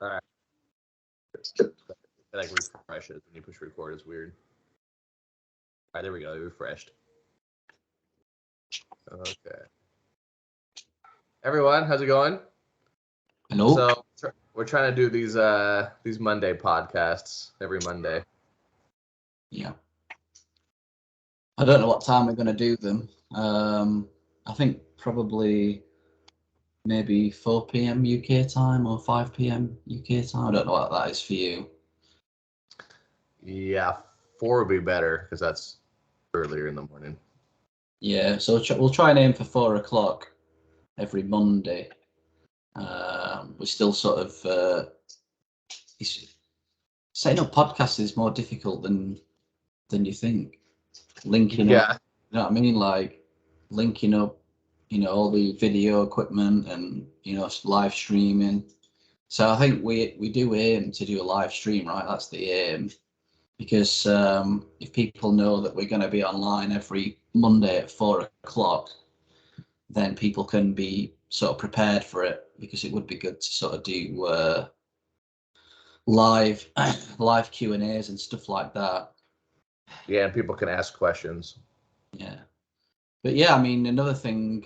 All right. It like refreshes when you push record. It's weird. All right, there we go. It refreshed. Okay. Everyone, how's it going? Hello. So we're trying to do these Monday podcasts every Monday. Yeah. I don't know what time we're going to do them. I think probably maybe 4 p.m. UK time or 5 p.m. UK time. I don't know what that is for you. Yeah, 4 would be better because that's earlier in the morning. Yeah, so we'll try and aim for 4 o'clock every Monday. We're still sort of setting up podcasts is more difficult than you think. Linking up, you know what I mean? Like linking up, all the video equipment and live streaming. So I think we do aim to do a live stream, right? That's the aim, because if people know that we're going to be online every Monday at 4 o'clock, then people can be sort of prepared for it, because it would be good to sort of do live Q&As and stuff like that. Yeah, and people can ask questions. Yeah. But yeah, I mean, another thing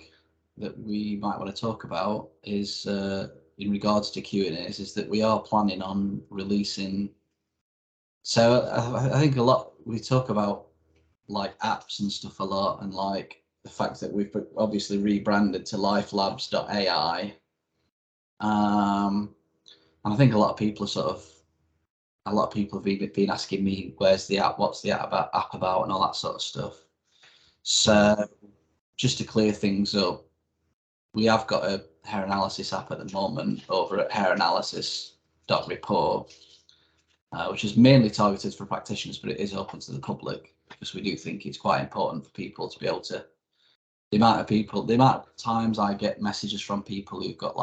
that we might want to talk about is in regards to Q&As is that we are planning on releasing. So I think a lot, we talk about like apps and stuff a lot, and like the fact that we've obviously rebranded to lifelabs.ai. And I think a lot of people have been asking me, where's the app, what's the app about, and all that sort of stuff. So just to clear things up, we have got a hair analysis app at the moment over at hairanalysis.report, which is mainly targeted for practitioners, but it is open to the public, because we do think it's quite important for people to be able to. The amount of times I get messages from people who've got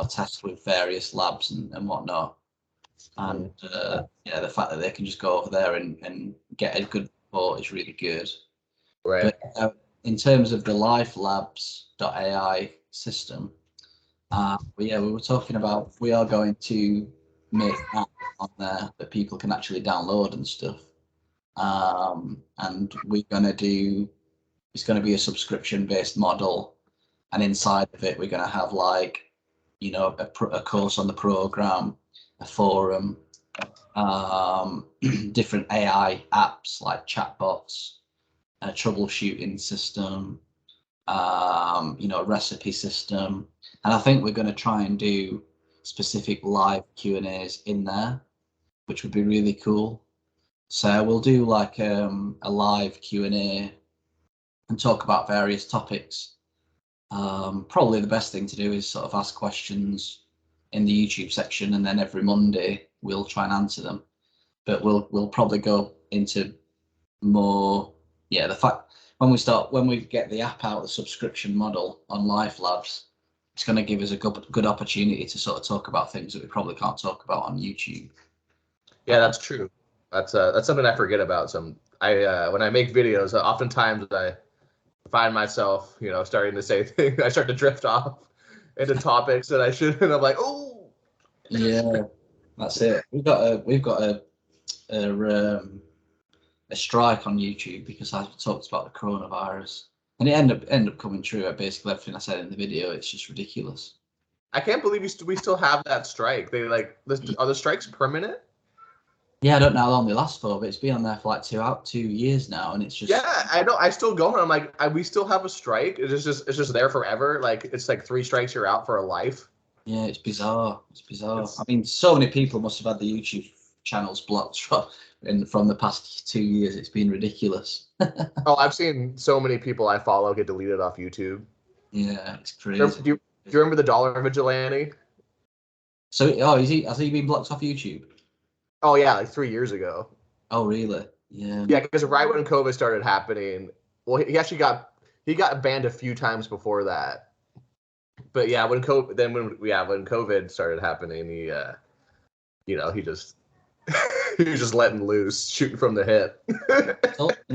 tests with various labs and whatnot, and the fact that they can just go over there and get a good report is really good. Right. But in terms of the lifelabs.ai system, we were talking about, we are going to make an app on there that people can actually download and stuff. And it's going to be a subscription-based model, and inside of it, we're going to have a course on the program, a forum, different AI apps like chatbots, a troubleshooting system, a recipe system, and I think we're going to try and do specific live Q&As in there, which would be really cool. So we'll do like a live Q&A and talk about various topics. Probably the best thing to do is sort of ask questions in the YouTube section, and then every Monday we'll try and answer them. But we'll probably go into more, the fact when we get the app out, the subscription model on Life Labs, it's going to give us a good opportunity to sort of talk about things that we probably can't talk about on YouTube. Yeah, that's true. That's something I forget about. When I make videos, oftentimes I find myself, starting to say things. I start to drift off into topics that I shouldn't. I'm like, oh. Yeah, that's it. We've got a strike on YouTube because I talked about the coronavirus, and it ended up coming true. Basically, everything I said in the video, it's just ridiculous. I can't believe we still have that strike. Are the strikes permanent? Yeah, I don't know how long they last for, but it's been on there for like 2 years now, and it's just. Yeah, I know. I still go, and I'm like, we still have a strike. It's just there forever. Like, it's like 3 strikes, you're out for a life. Yeah, it's bizarre. I mean, so many people must have had the YouTube channels blocked from the past 2 years. It's been ridiculous. Oh, I've seen so many people I follow get deleted off YouTube. Yeah, it's crazy. Do you remember the Dollar Vigilante? So, has he been blocked off YouTube? Oh yeah, like 3 years ago. Oh really? Yeah. Yeah, because right when COVID started happening, well, he actually got banned a few times before that. But yeah, when COVID started happening, he he just he was just letting loose, shooting from the hip.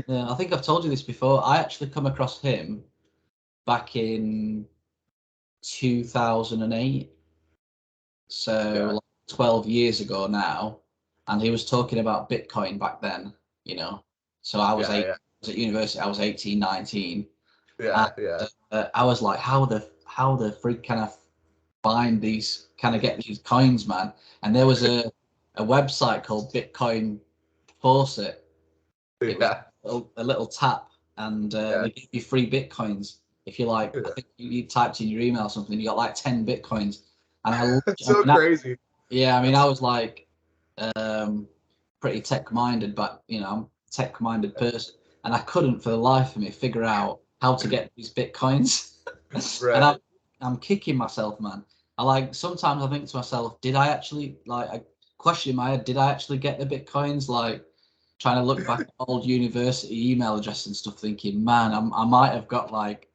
I think I've told you this before. I actually come across him back in 2008. So like 12 years ago now, and he was talking about Bitcoin back then, you know. So I was I was at university, I was 18, 19. Yeah, I was like, how the freak can I get these coins, man? And there was a website called Bitcoin Faucet. It was a little tap, and they give you free Bitcoins. If you like, I think you typed in your email or something, you got like 10 Bitcoins. And crazy. I mean, I was like pretty tech-minded, but I'm a tech-minded person, and I couldn't for the life of me figure out how to get these Bitcoins. Right. And I'm kicking myself, man. Sometimes I think to myself, did I actually I question in my head, did I actually get the Bitcoins? Like trying to look back at old university email address and stuff, thinking, man, I might have got like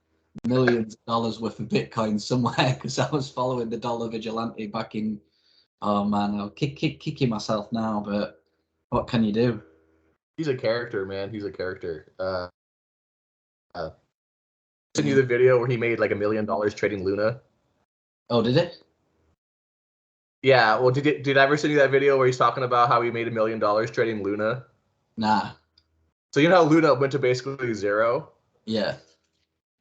millions of dollars worth of Bitcoin somewhere because I was following the dollar vigilante back in. Oh man, I'm kicking myself now, but what can you do? He's a character, man. He's a character. Send you the video where he made like $1 million trading Luna. Oh, did it? Yeah. Well, did I ever send you that video where he's talking about how he made $1 million trading Luna? Nah. So you know how Luna went to basically zero? Yeah.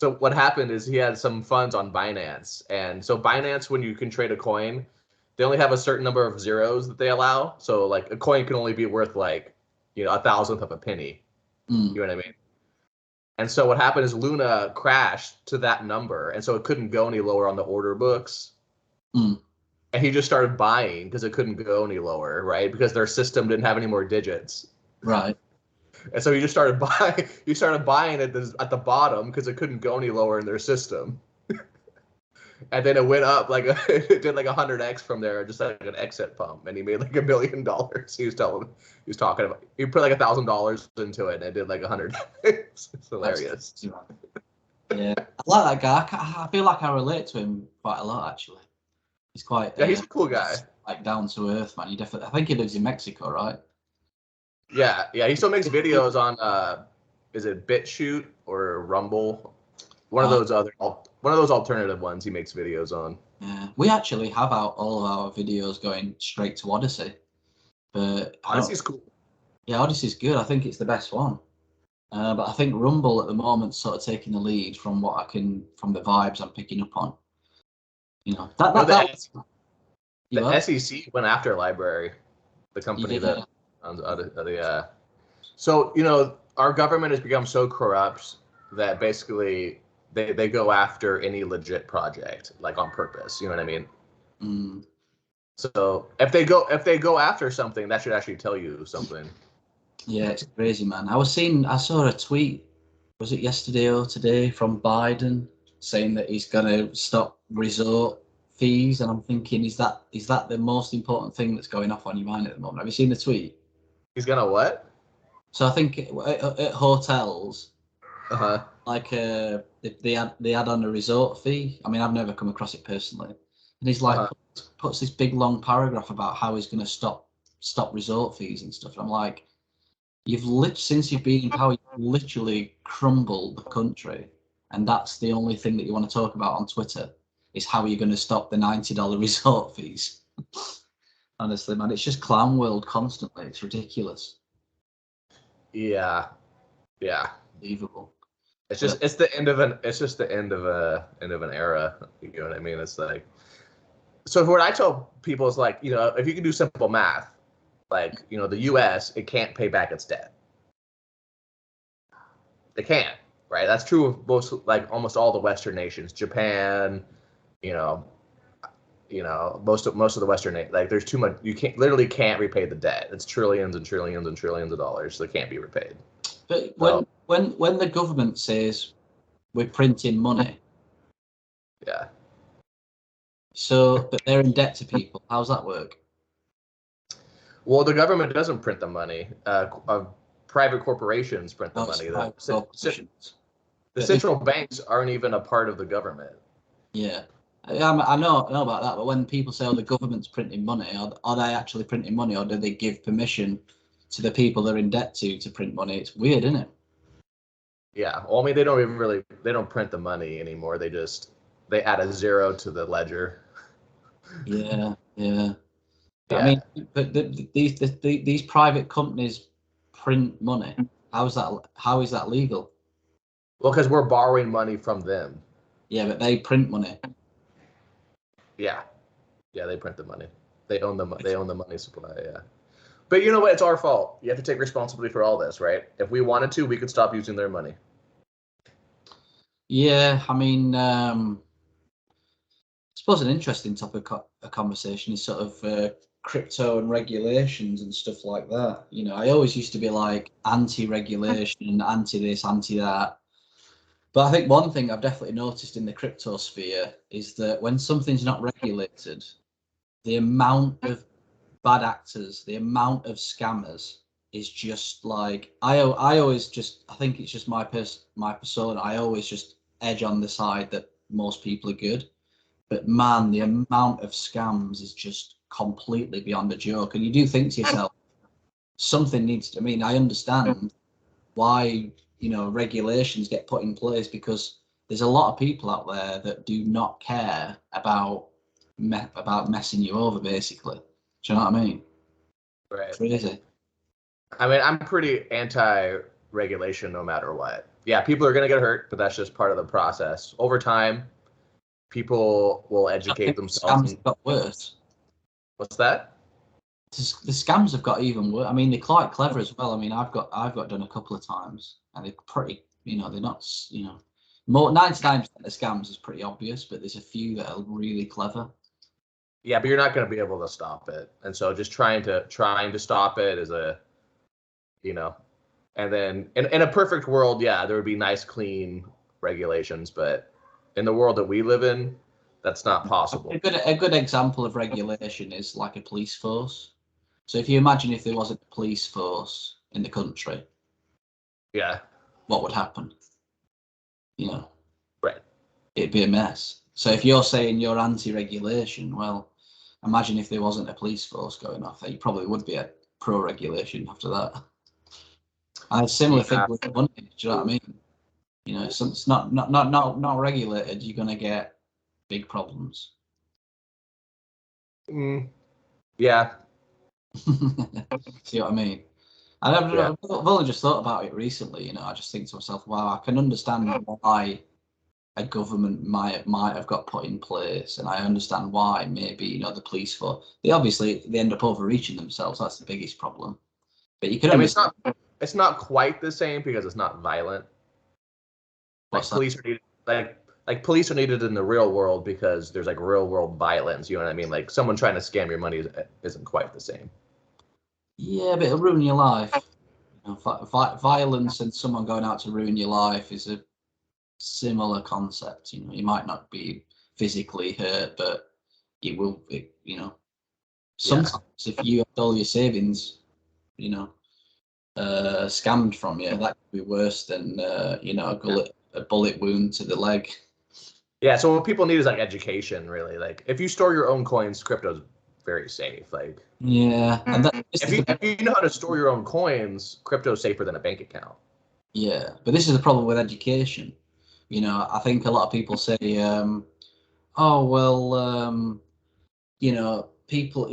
So what happened is he had some funds on Binance, and so Binance, when you can trade a coin, they only have a certain number of zeros that they allow. So like a coin can only be worth like, a thousandth of a penny. You know what I mean? And so what happened is Luna crashed to that number, and so it couldn't go any lower on the order books. And he just started buying because it couldn't go any lower, right? Because their system didn't have any more digits. Right. And so he just started buying. He started buying at the bottom because it couldn't go any lower in their system. And then it went up it did like 100x from there, just like an exit pump, and he made like $1 million. He was talking about he put like $1,000 into it, and it did like 100. It's hilarious. Yeah, I like that guy. I feel like I relate to him quite a lot, actually. He's quite. Yeah, he's a cool guy. Like down to earth, man. He definitely. I think he lives in Mexico, right? Yeah. He still makes videos on is it BitChute or Rumble? One of those alternative ones he makes videos on. Yeah, we actually have all of our videos going straight to Odyssey, but Odyssey's cool. Yeah, Odyssey's good. I think it's the best one. But I think Rumble at the moment's sort of taking the lead from from the vibes I'm picking up on. The SEC went after Library, the company that owns the. So our government has become so corrupt that basically they go after any legit project, like on purpose. You know what I mean? So if they go after something, that should actually tell you something. Yeah, it's crazy, man. I saw a tweet, was it yesterday or today, from Biden saying that he's gonna stop resort fees, and I'm thinking, is that the most important thing that's going off on your mind at the moment? Have you seen the tweet? He's gonna what? So I think at hotels, like they add on a resort fee. I mean, I've never come across it personally, and he's like puts this big long paragraph about how he's gonna stop resort fees and stuff. And I'm like, since you've been in power, you've literally crumbled the country, and that's the only thing that you want to talk about on Twitter is how you're going to stop the $90 resort fees. Honestly, man, it's just clown world constantly. It's ridiculous. Yeah. Unbelievable. It's the end of an era. You know what I mean? It's like, so what I tell people is like, if you can do simple math, like, the U.S., it can't pay back its debt. It can't, right? That's true of almost all the Western nations. Japan, most of the Western like there's too much. You literally can't repay the debt. It's trillions and trillions and trillions of dollars that can't be repaid. But when the government says we're printing money, yeah. So, but they're in debt to people. How's that work? Well, the government doesn't print the money. Private corporations print the money. The central banks aren't even a part of the government. Yeah, I know about that. But when people say, "Oh, the government's printing money," are they actually printing money, or do they give permission to the people they're in debt to print money? It's weird, isn't it? Yeah. Well, I mean, they don't print the money anymore. They add a zero to the ledger. Yeah. Yeah. Yeah. I mean, but these private companies print money. How is that legal? Well, because we're borrowing money from them. Yeah, but they print money. Yeah. Yeah, they print the money. They own the money supply. Yeah. But you know what? It's our fault. You have to take responsibility for all this, right? If we wanted to, we could stop using their money. Yeah, I mean, I suppose an interesting topic of conversation is sort of crypto and regulations and stuff like that. You know, I always used to be like anti-regulation, anti this, anti that. But I think one thing I've definitely noticed in the crypto sphere is that when something's not regulated, the amount of bad actors, the amount of scammers is just like I always just I think it's just my persona. I always just edge on the side that most people are good. But man, the amount of scams is just completely beyond a joke. And you do think to yourself, something needs to. I mean, I understand why regulations get put in place because there's a lot of people out there that do not care about messing you over, basically. Do you know what I mean? Right. Crazy. I mean, I'm pretty anti-regulation no matter what. Yeah, people are going to get hurt, but that's just part of the process. Over time, people will educate themselves. Scams got worse. What's that? The scams have got even worse. I mean, they're quite clever as well. I mean, I've got done a couple of times, and they're pretty. They're not. More 99% of scams is pretty obvious, but there's a few that are really clever. Yeah, but you're not going to be able to stop it, and so just trying to stop it is and then in a perfect world, yeah, there would be nice, clean regulations, but in the world that we live in, that's not possible. A good example of regulation is like a police force. So if you imagine if there wasn't a police force in the country, yeah, what would happen? Right. It'd be a mess. So if you're saying you're anti-regulation, well, imagine if there wasn't a police force going off there. You probably would be a pro-regulation after that. And a similar thing with money. Do you know what I mean? So it's not regulated. You're gonna get big problems. Yeah. See what I mean? I've only just thought about it recently. I just think to myself, wow, I can understand why a government might have got put in place, and I understand why maybe the police force they end up overreaching themselves. That's the biggest problem. But you can. I mean, it's not quite the same because it's not violent. Like police are needed, like police are needed in the real world because there's like real world violence. You know what I mean? Like someone trying to scam your money isn't quite the same. Yeah, but it'll ruin your life. Violence and someone going out to ruin your life is a similar concept. You might not be physically hurt, but it will. Sometimes if you have all your savings, scammed from you, that could be worse than a bullet wound to the leg. Yeah. So what people need is like education, really. Like if you store your own coins, crypto's very safe. Like yeah, and if you know how to store your own coins, crypto's safer than a bank account. Yeah, but this is the problem with education. I think a lot of people say, "Oh well, people,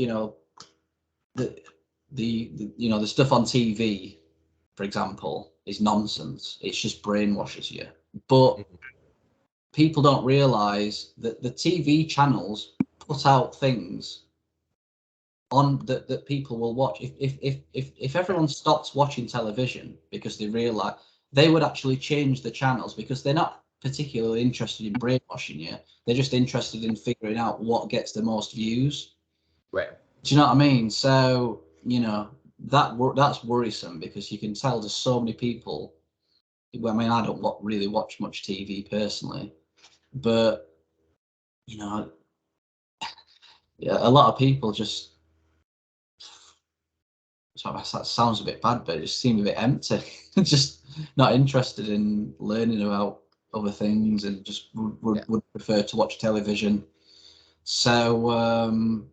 the stuff on TV, for example, is nonsense. It's just brainwashes you." But people don't realise that the TV channels put out things on that people will watch. If everyone stops watching television because they realise they would actually change the channels because they're not particularly interested in brainwashing you. They're just interested in figuring out what gets the most views. Right. Do you know what I mean? So that's worrisome because you can tell there's so many people. I mean, I don't really watch much TV personally, but yeah, a lot of people just. That sounds a bit bad, but it just seemed a bit empty. Just not interested in learning about other things and just would prefer to watch television. So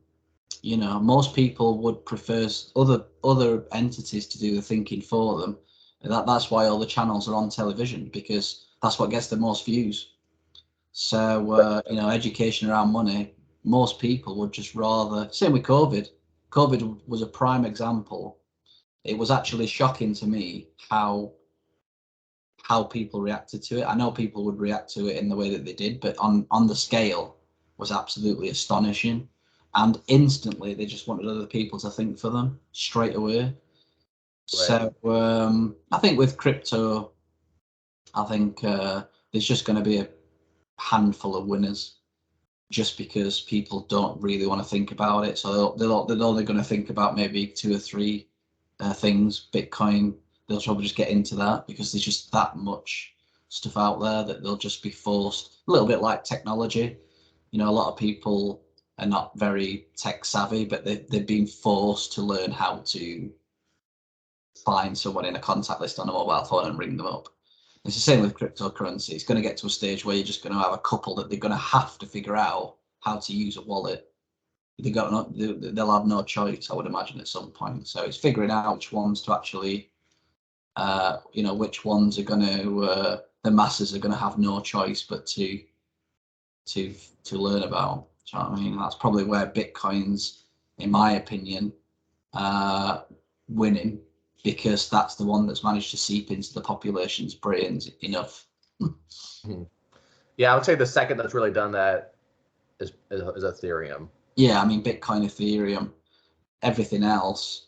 most people would prefer other entities to do the thinking for them. That's why all the channels are on television because that's what gets the most views. So education around money most people would just rather. Same with COVID. COVID was a prime example. It was actually shocking to me how people reacted to it. I know people would react to it in the way that they did, but on the scale was absolutely astonishing. And instantly they just wanted other people to think for them straight away. Right. So I think with crypto, I think there's just going to be a handful of winners, just because people don't really want to think about it. So they're only going to think about maybe 2 or 3 things. Bitcoin, they'll probably just get into that because there's just that much stuff out there that they'll just be forced. A little bit like technology. You know, a lot of people are not very tech savvy, but they've been forced to learn how to find someone in a contact list on a mobile phone and ring them up. It's the same with cryptocurrency. It's going to get to a stage where you're just going to have a couple that they're going to have to figure out how to use a wallet. They'll have no choice, I would imagine, at some point. So it's figuring out which ones to actually, which ones are going to, the masses are going to have no choice but to learn about. Do you know what I mean? That's probably where Bitcoin's, in my opinion, winning, because that's the one that's managed to seep into the population's brains enough. Yeah, I would say the second that's really done that is Ethereum. Yeah, I mean, Bitcoin, Ethereum, everything else,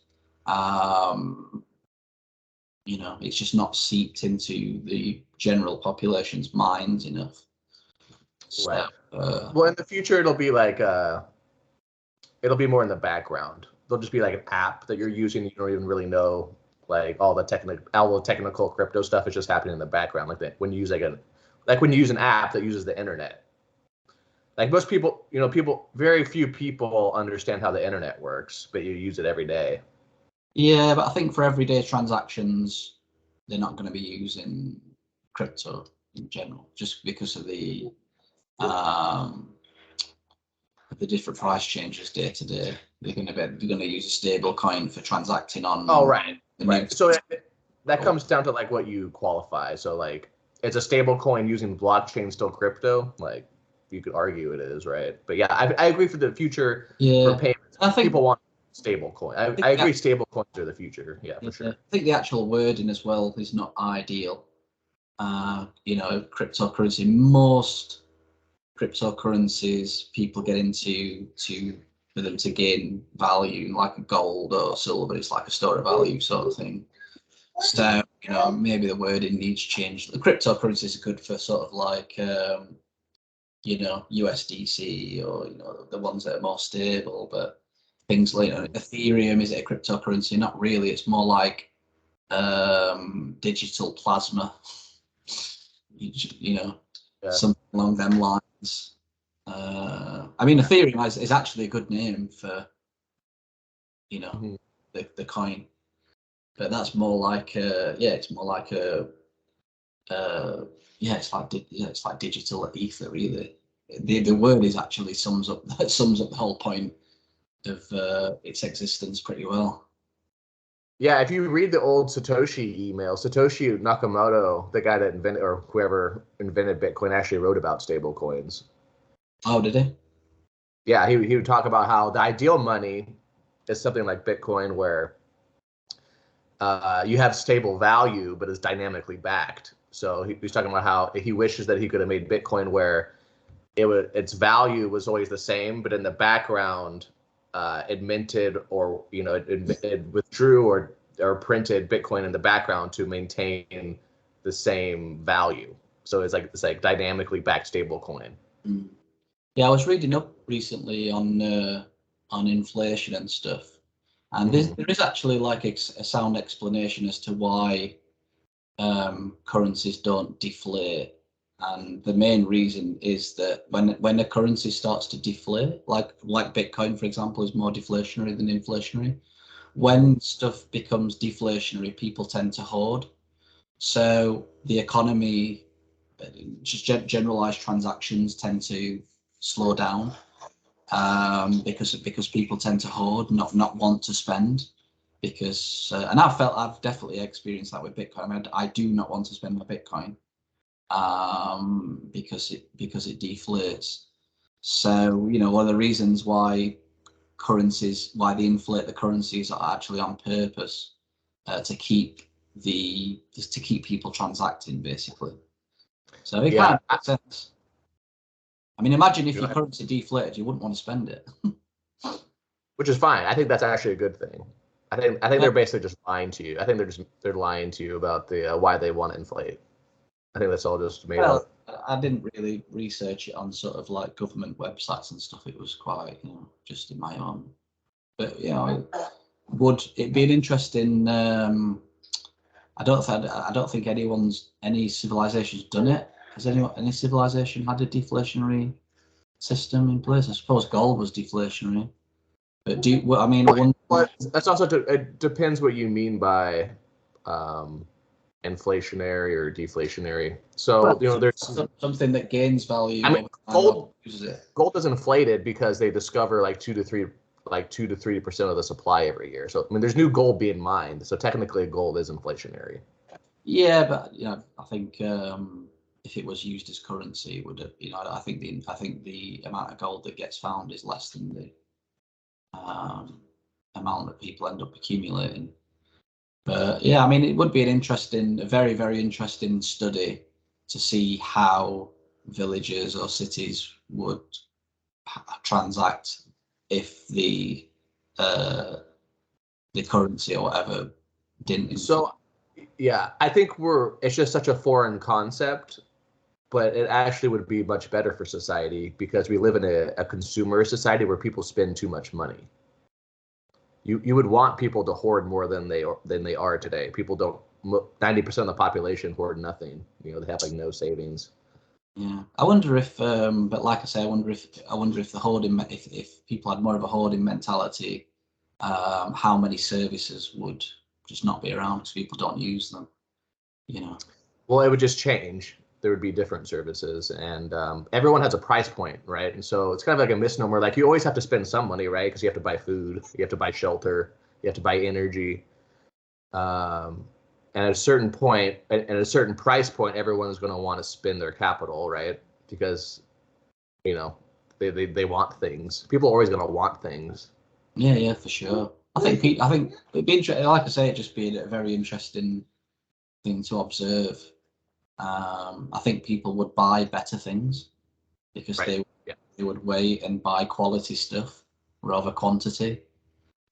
it's just not seeped into the general population's minds enough. So, right. Well, in the future, it'll be like it'll be more in the background. There'll just be like an app that you're using. You don't even really know, like all the technical crypto stuff is just happening in the background. Like that when you use when you use an app that uses the internet. Like most people, very few people understand how the internet works, but you use it every day. Yeah, but I think for everyday transactions, they're not going to be using crypto in general, just because of the different price changes day to day. They're going to use a stable coin for transacting on. Oh, right. So that comes down to like what you qualify. So like, it's a stable coin using blockchain still crypto? Like, you could argue it is, right? But yeah, I agree for the future for payments. I think people want stable coin. I agree, stable coins are the future. Yeah, for sure. I think the actual wording as well is not ideal. Cryptocurrency, most cryptocurrencies people get into for them to gain value, like gold or silver. It's like a store of value sort of thing. So maybe the wording needs change. The cryptocurrencies are good for sort of like USDC or the ones that are more stable, but things like Ethereum, is it a cryptocurrency? Not really. It's more like digital plasma. Something along them lines. I mean, Ethereum is actually a good name for the coin, but that's more like it's like digital ether, really. The word is actually sums up the whole point of its existence pretty well. Yeah, if you read the old Satoshi email, Satoshi Nakamoto, the guy that invented or whoever invented Bitcoin, actually wrote about stable coins. Oh, did he? Yeah, he would talk about how the ideal money is something like Bitcoin, where you have stable value, but is dynamically backed. So he's talking about how he wishes that he could have made Bitcoin where its value was always the same, but in the background, it minted or it withdrew or printed Bitcoin in the background to maintain the same value. So it's like dynamically backed stable coin. Yeah, I was reading up recently on inflation and stuff, and there is actually like a sound explanation as to why currencies don't deflate. And the main reason is that when a currency starts to deflate, like Bitcoin, for example, is more deflationary than inflationary. When stuff becomes deflationary, people tend to hoard. So the economy, just generalized transactions tend to slow down because people tend to hoard, not want to spend. Because and I've definitely experienced that with Bitcoin. I do not want to spend my Bitcoin because it deflates. So, you know, one of the reasons why they inflate the currencies are actually on purpose, to keep people transacting, basically. So it kind of makes sense. I mean, imagine if your currency deflated, you wouldn't want to spend it. Which is fine. I think that's actually a good thing. I think they're basically just lying to you. I think they're lying to you about the why they want to inflate. I think that's all just made up. I didn't really research it on sort of like government websites and stuff. It was quite, you know, just in my own. But you know, would it be an interesting? I don't think any civilization's done it. Has any civilization had a deflationary system in place? I suppose gold was deflationary. But that's also it depends what you mean by inflationary or deflationary. So you know, there's something that gains value. I mean, gold is inflated because they discover like 2 to 3% of the supply every year. So I mean, there's new gold being mined. So technically, gold is inflationary. Yeah, but you know, I think if it was used as currency, it would, you know, I think the amount of gold that gets found is less than the amount that people end up accumulating. But yeah, I mean, it would be a very, very interesting study to see how villages or cities would transact if the currency or whatever didn't. So yeah, I think it's just such a foreign concept, but it actually would be much better for society because we live in a consumer society where people spend too much money. You would want people to hoard more than they are today. People don't. 90% of the population hoard nothing. You know, they have like no savings. Yeah, I wonder if, but like I say, I wonder if the hoarding, if people had more of a hoarding mentality, how many services would just not be around because people don't use them. You know. Well, it would just change. There would be different services, and everyone has a price point, right? And so it's kind of like a misnomer. Like you always have to spend some money, right? Because you have to buy food, you have to buy shelter, you have to buy energy. And at a certain point, at a certain price point, everyone's going to want to spend their capital, right? Because, you know, they want things. People are always going to want things. Yeah, for sure. I think it'd be interesting. Like I say, it'd just be a very interesting thing to observe. I think people would buy better things because they would wait and buy quality stuff rather quantity,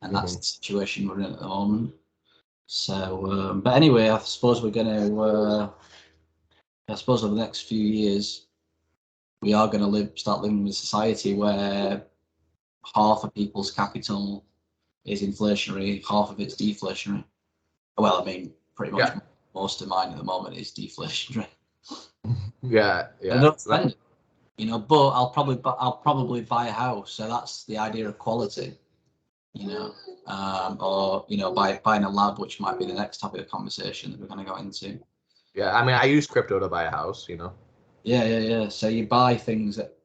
and that's the situation we're in at the moment. So, but anyway, I suppose we're going to. I suppose over the next few years, we are going to start living in a society where half of people's capital is inflationary, half of it's deflationary. Well, I mean, pretty much most of mine at the moment is deflationary. Yeah. I don't spend it, you know, but I'll probably buy a house. So that's the idea of quality, you know, or you know, buying a lab, which might be the next topic of conversation that we're going to go into. Yeah, I mean, I use crypto to buy a house, you know. Yeah. So you buy things that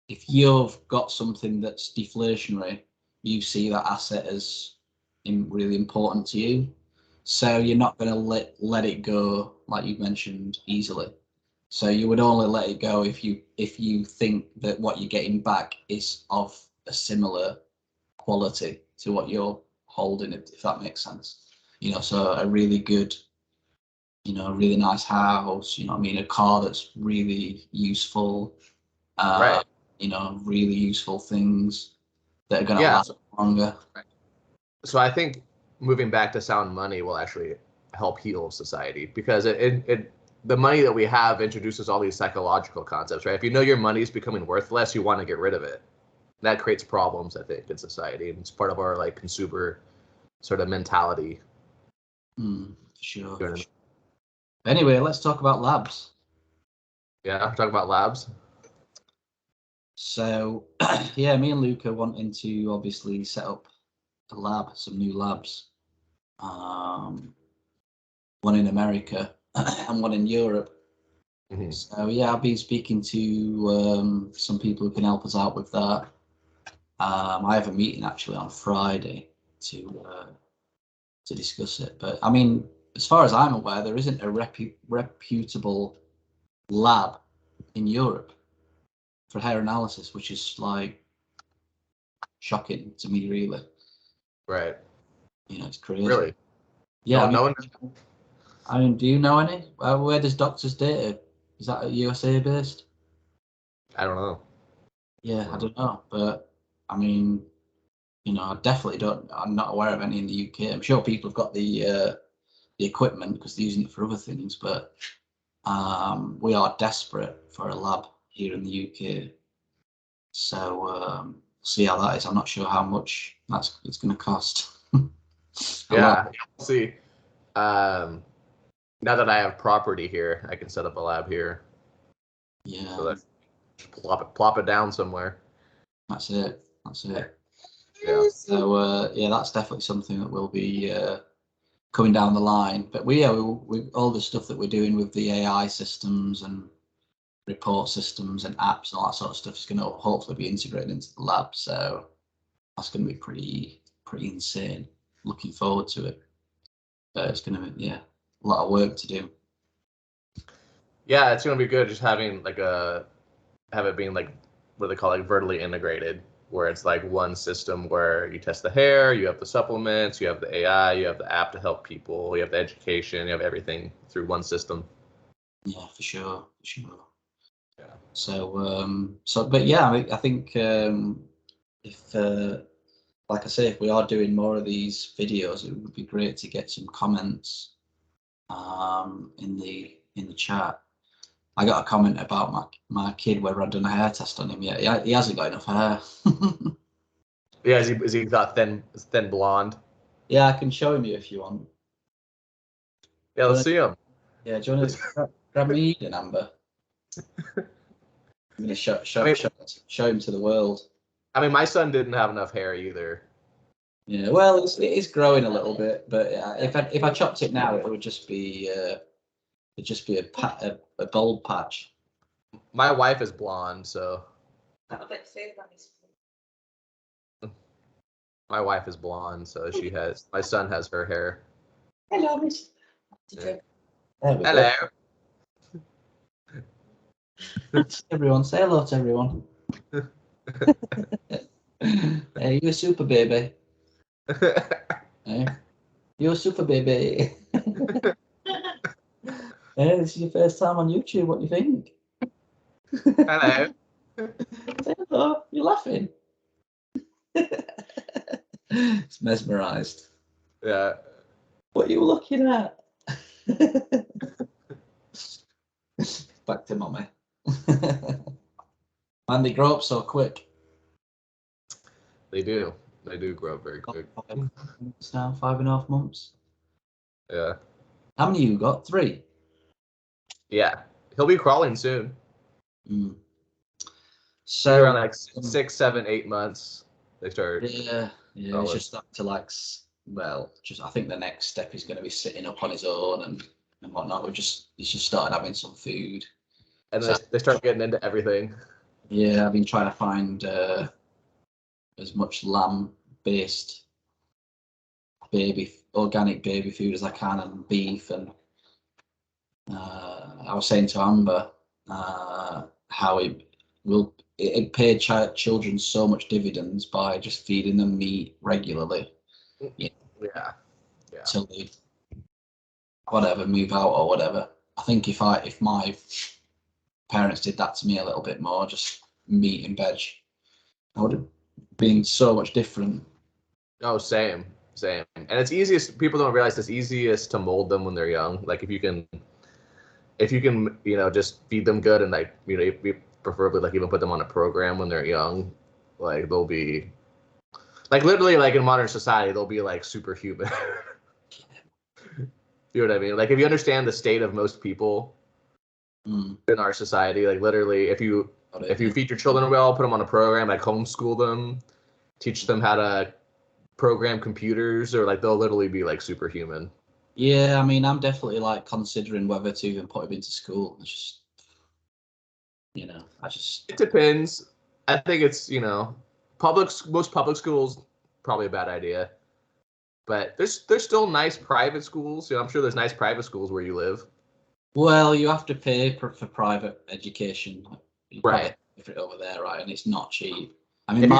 if you've got something that's deflationary, you see that asset as really important to you. So you're not going to let it go, like you mentioned, easily. So you would only let it go if you think that what you're getting back is of a similar quality to what you're holding, if that makes sense. You know, so a really good, you know, a really nice house, you know what I mean, a car that's really useful, Right. you know, really useful things that are going to last longer. So I think moving back to sound money will actually help heal society because the money that we have introduces all these psychological concepts, right? If you know your money is becoming worthless, you want to get rid of it. That creates problems, I think, in society. It's part of our like consumer sort of mentality. Sure. Anyway, let's talk about labs. Yeah, talk about labs. So, yeah, me and Luke are wanting to obviously set up a lab, some new labs. One in America and one in Europe. So yeah, I've been speaking to some people who can help us out with that. I have a meeting actually on Friday to discuss it. But I mean, as far as I'm aware, there isn't a reputable lab in Europe for hair analysis, which is like shocking to me, really. Right. You know, it's crazy. Really? Yeah. I mean, Do you know any? Where does doctors' data? Is that USA based? I don't know. Yeah, I don't know, but I mean, you know, I definitely don't. I'm not aware of any in the UK. I'm sure people have got the equipment because they're using it for other things, but we are desperate for a lab here in the UK. So see how that is. I'm not sure how much it's going to cost. Yeah, we'll see. Now that I have property here, I can set up a lab here. Yeah. So that's plop it down somewhere. That's it. That's it. Yeah. So yeah, that's definitely something that will be coming down the line. But we all the stuff that we're doing with the AI systems and report systems and apps and all that sort of stuff is going to hopefully be integrated into the lab. So that's going to be pretty insane. Looking forward to it. But it's going to be a lot of work to do. Yeah, it's gonna be good just having like have it being like what they call like vertically integrated, where it's like one system where you test the hair, you have the supplements, you have the AI, you have the app to help people, you have the education, you have everything through one system. Yeah, for sure. Yeah. So but yeah, I think if like I say, if we are doing more of these videos, it would be great to get some comments in the chat. I got a comment about my kid where I'd done a hair test on him. Yeah, he hasn't got enough hair. Yeah, is he got thin blonde? Yeah, I can show him you if you want. Yeah, let's see him. Yeah, do you want to grab me Eden, Amber? I'm going to show him to the world. I mean, my son didn't have enough hair either. Yeah, well, it is growing a little bit, but if I chopped it now, it would just be a bald patch. My wife is blonde, so. My wife is blonde, so my son has her hair. Hello, Miss. Yeah. Hello. Everyone, say hello to everyone. Hey, you're a super baby. Hey, you're a super baby. Hey, this is your first time on YouTube. What do you think? Hello. Say hello. You're laughing. It's mesmerized. Yeah. What are you looking at? Back to mommy. Man, they grow up so quick. They do grow up very quick. 5.5 months. Yeah. How many you got? 3? Yeah. He'll be crawling soon. Mm. So around like 6, 7, 8 months, they start. Yeah. It's just starting to I think the next step is going to be sitting up on his own and whatnot. He's just started having some food. And then they start getting into everything. Yeah, I've been trying to find as much lamb-based organic baby food as I can, and beef. And I was saying to Amber how it paid children so much dividends by just feeding them meat regularly. Yeah. Till they move out or whatever. I think if my parents did that to me a little bit more, just meat and veg, I would have been so much different. Oh, same. And it's easiest. People don't realize it's easiest to mold them when they're young. Like if you can, just feed them good and like, preferably like even put them on a program when they're young, like they'll be, like literally like in modern society they'll be like superhuman. You know what I mean? Like if you understand the state of most people in our society, like literally if you feed your children well, put them on a program, like homeschool them, teach them how to program computers, or like they'll literally be like superhuman. Yeah, I mean, I'm definitely like considering whether to even put him into school. It's just, It depends. I think it's, most public schools probably a bad idea. But there's still nice private schools. I'm sure there's nice private schools where you live. Well, you have to pay for private education. Right. it over there, right? And it's not cheap. I mean,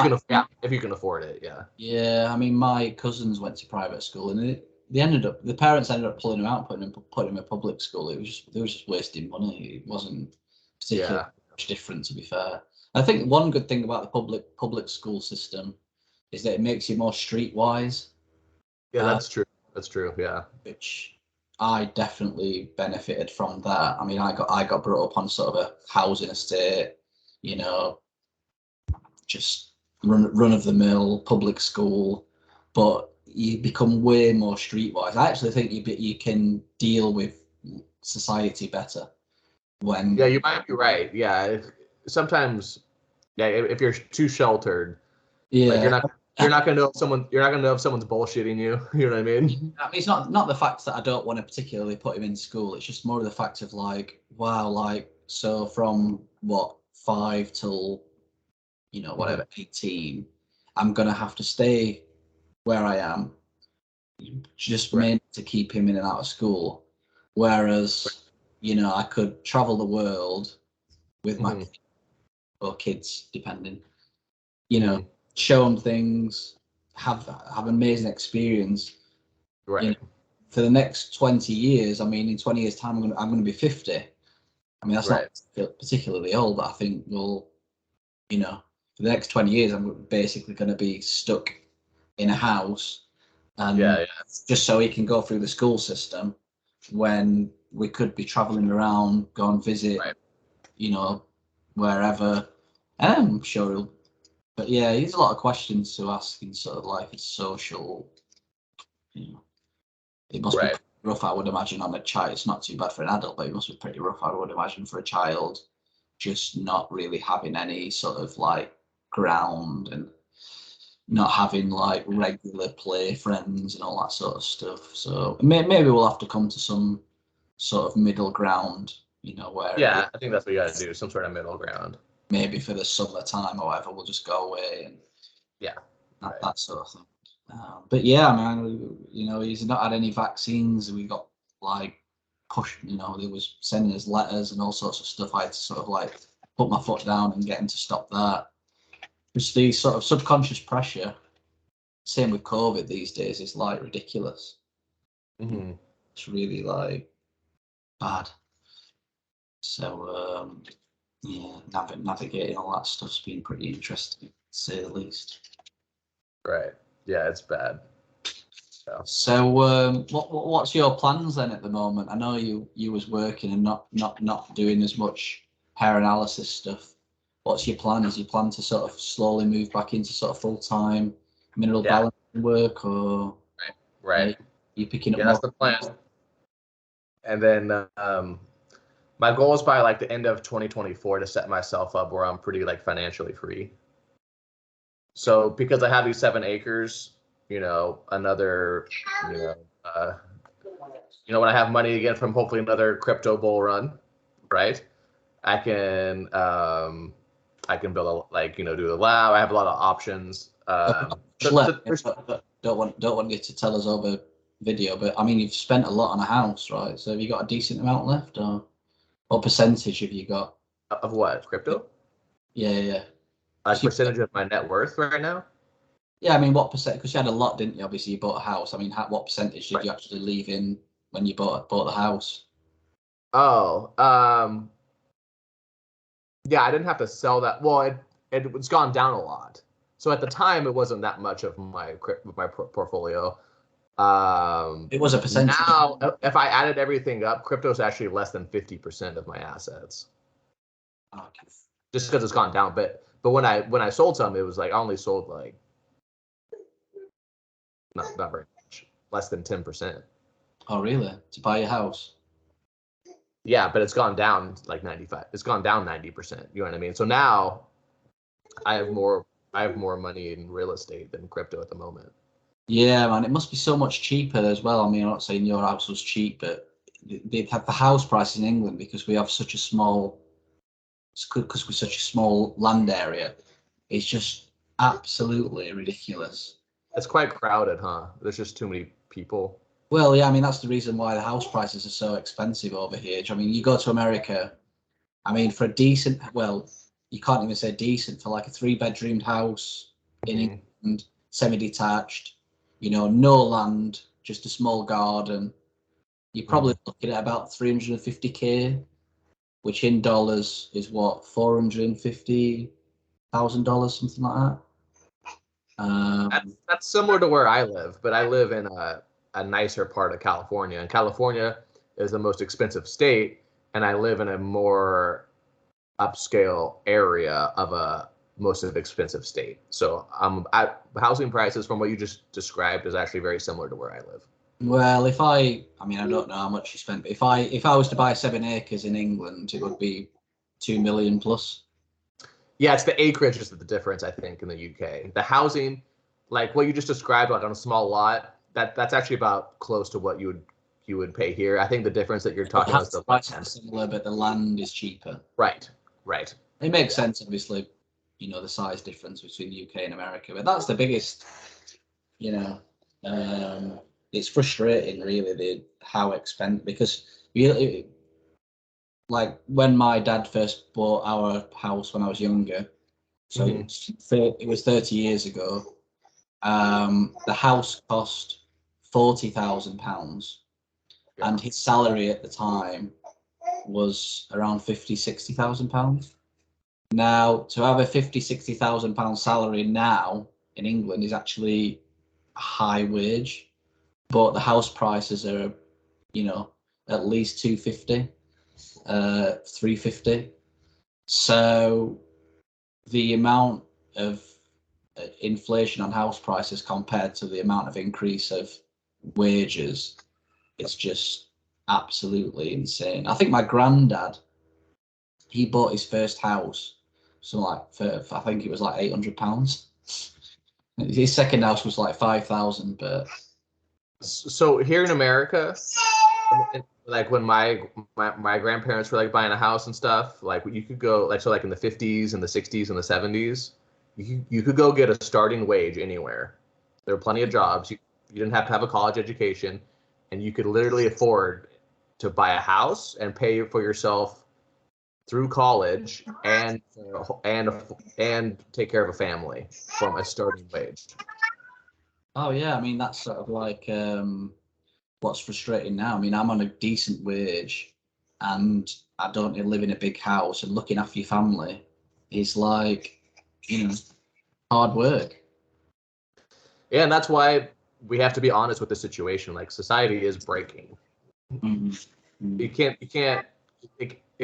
if you can afford it, yeah. Yeah, I mean, my cousins went to private school, and the parents ended up pulling them out, putting them in public school. They were just wasting money. It wasn't particularly much different, to be fair. I think one good thing about the public school system is that it makes you more streetwise. Yeah, that's true. That's true. Yeah. Which I definitely benefited from that. I mean, I got brought up on sort of a housing estate, you know, just run of the mill public school, but you become way more streetwise. I actually think you can deal with society better when. Yeah, you might be right. Yeah, sometimes, yeah, if you're too sheltered, like you're not gonna know if someone's bullshitting you. You know what I mean? I mean, it's not the fact that I don't want to particularly put him in school. It's just more of the fact of like, wow, like, so from what 5 till, you know, whatever 18, I'm gonna have to stay where I am just mainly to keep him in and out of school. Whereas, you know, I could travel the world with my kid, or kids, depending, you know, show them things, have amazing experience. Right. You know, for the next 20 years, I mean, in 20 years' time, I'm going to be 50. I mean, that's not particularly old, but I think, well, you know, for the next 20 years, I'm basically going to be stuck in a house. And just so he can go through the school system when we could be traveling around, go and visit, you know, wherever. And I'm sure he'll, but yeah, he's a lot of questions to ask in sort of like his social, you know, it must be rough, I would imagine, on a child. It's not too bad for an adult, but it must be pretty rough, I would imagine, for a child, just not really having any sort of like ground and not having like regular play friends and all that sort of stuff. So maybe we'll have to come to some sort of middle ground, you know, where I think that's what you got to do, some sort of middle ground. Maybe for the summertime or whatever, we'll just go away and that sort of thing. But yeah, man, you know, he's not had any vaccines. We got like pushed, you know, they was sending us letters and all sorts of stuff. I had to sort of like put my foot down and get him to stop that. Just the sort of subconscious pressure, same with COVID these days, is like ridiculous. It's really like bad. So yeah, navigating all that stuff's been pretty interesting, to say the least. Right. Yeah, it's bad. So what's your plans then at the moment? I know you was working and not doing as much hair analysis stuff. What's your plan? Is your plan to sort of slowly move back into sort of full-time mineral balancing work, or you picking up more? That's the plan. And then my goal is by like the end of 2024 to set myself up where I'm pretty like financially free. So because I have these 7 acres, you know, another, when I have money again from hopefully another crypto bull run, right? I can build do the lab. I have a lot of options. Don't want you to tell us over video, but I mean, you've spent a lot on a house, right? So have you got a decent amount left, or what percentage have you got? Of what? Crypto? Yeah. A percentage of my net worth right now? Yeah, I mean, what percent? Because you had a lot, didn't you? Obviously, you bought a house. I mean, what percentage did you actually leave in when you bought the house? Oh, yeah, I didn't have to sell that. Well, it's gone down a lot. So at the time, it wasn't that much of my portfolio. It was a percentage. Now, if I added everything up, crypto's actually less than 50% of my assets. Okay. Just because it's gone down. But when I sold some, it was like I only sold like not very much, less than 10%. Oh, really? To buy a house? Yeah, but it's gone down like 95. It's gone down 90%. You know what I mean? So now I have more money in real estate than crypto at the moment. Yeah, man, it must be so much cheaper as well. I mean, I'm not saying your house was cheap, but they have the house price in England because we have such a small land area. It's just absolutely ridiculous. It's quite crowded, huh? There's just too many people. Well, yeah, I mean, that's the reason why the house prices are so expensive over here. I mean, you go to America, I mean, for a decent, well, you can't even say decent for like a 3-bedroomed house in England, semi-detached, you know, no land, just a small garden. You're probably looking at about 350k, which in dollars is what, $450,000, something like that. That's similar to where I live, but I live in a nicer part of California, and California is the most expensive state, and I live in a more upscale area of a most expensive state. So housing prices from what you just described is actually very similar to where I live. Well, I mean, I don't know how much you spent, but if I was to buy 7 acres in England, it would be 2 million plus. Yeah, it's the acreage is the difference, I think, in the UK. The housing, like what you just described, like on a small lot, that's actually about close to what you would pay here. I think the difference that you're talking about is the land. Similar, but the land is cheaper. Right. It makes sense, obviously, you know, the size difference between the UK and America, but that's the biggest, you know, it's frustrating, really, how expensive, because like when my dad first bought our house when I was younger, so it was 30 years ago, the house cost £40,000, and his salary at the time was around £50,000-60,000. Now, to have a £50,000-60,000 salary now in England is actually a high wage, but the house prices are, you know, at least 250, 350. So the amount of inflation on house prices compared to the amount of increase of wages, it's just absolutely insane. I think my granddad, he bought his first house, so like for I think it was like £800. His second house was like 5,000, but so here in America, like when my grandparents were like buying a house and stuff, like you could go like in the 50s and the 60s and the 70s, you could go get a starting wage anywhere. There were plenty of jobs. You didn't have to have a college education, and you could literally afford to buy a house and pay for yourself through college and take care of a family from a starting wage. oh yeah, I mean that's sort of like what's frustrating now. I mean, I'm on a decent wage, and I don't live in a big house, and looking after your family is like, you know, hard work. Yeah, and that's why we have to be honest with the situation. Like society is breaking. It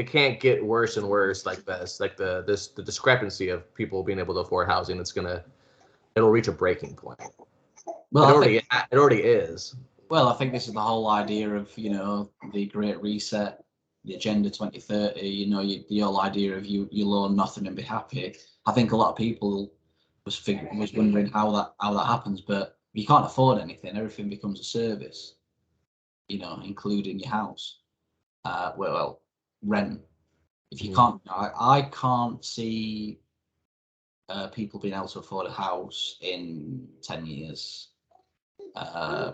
can't get worse and worse like this. Like the discrepancy of people being able to afford housing, it'll reach a breaking point. Well, it already is. Well, I think this is the whole idea of, you know, the Great Reset, the Agenda 2030. You know, the whole idea of you own nothing and be happy. I think a lot of people was wondering how that happens, but you can't afford anything. Everything becomes a service. You know, including your house. Well, rent. If you can't, I can't see people being able to afford a house in 10 years.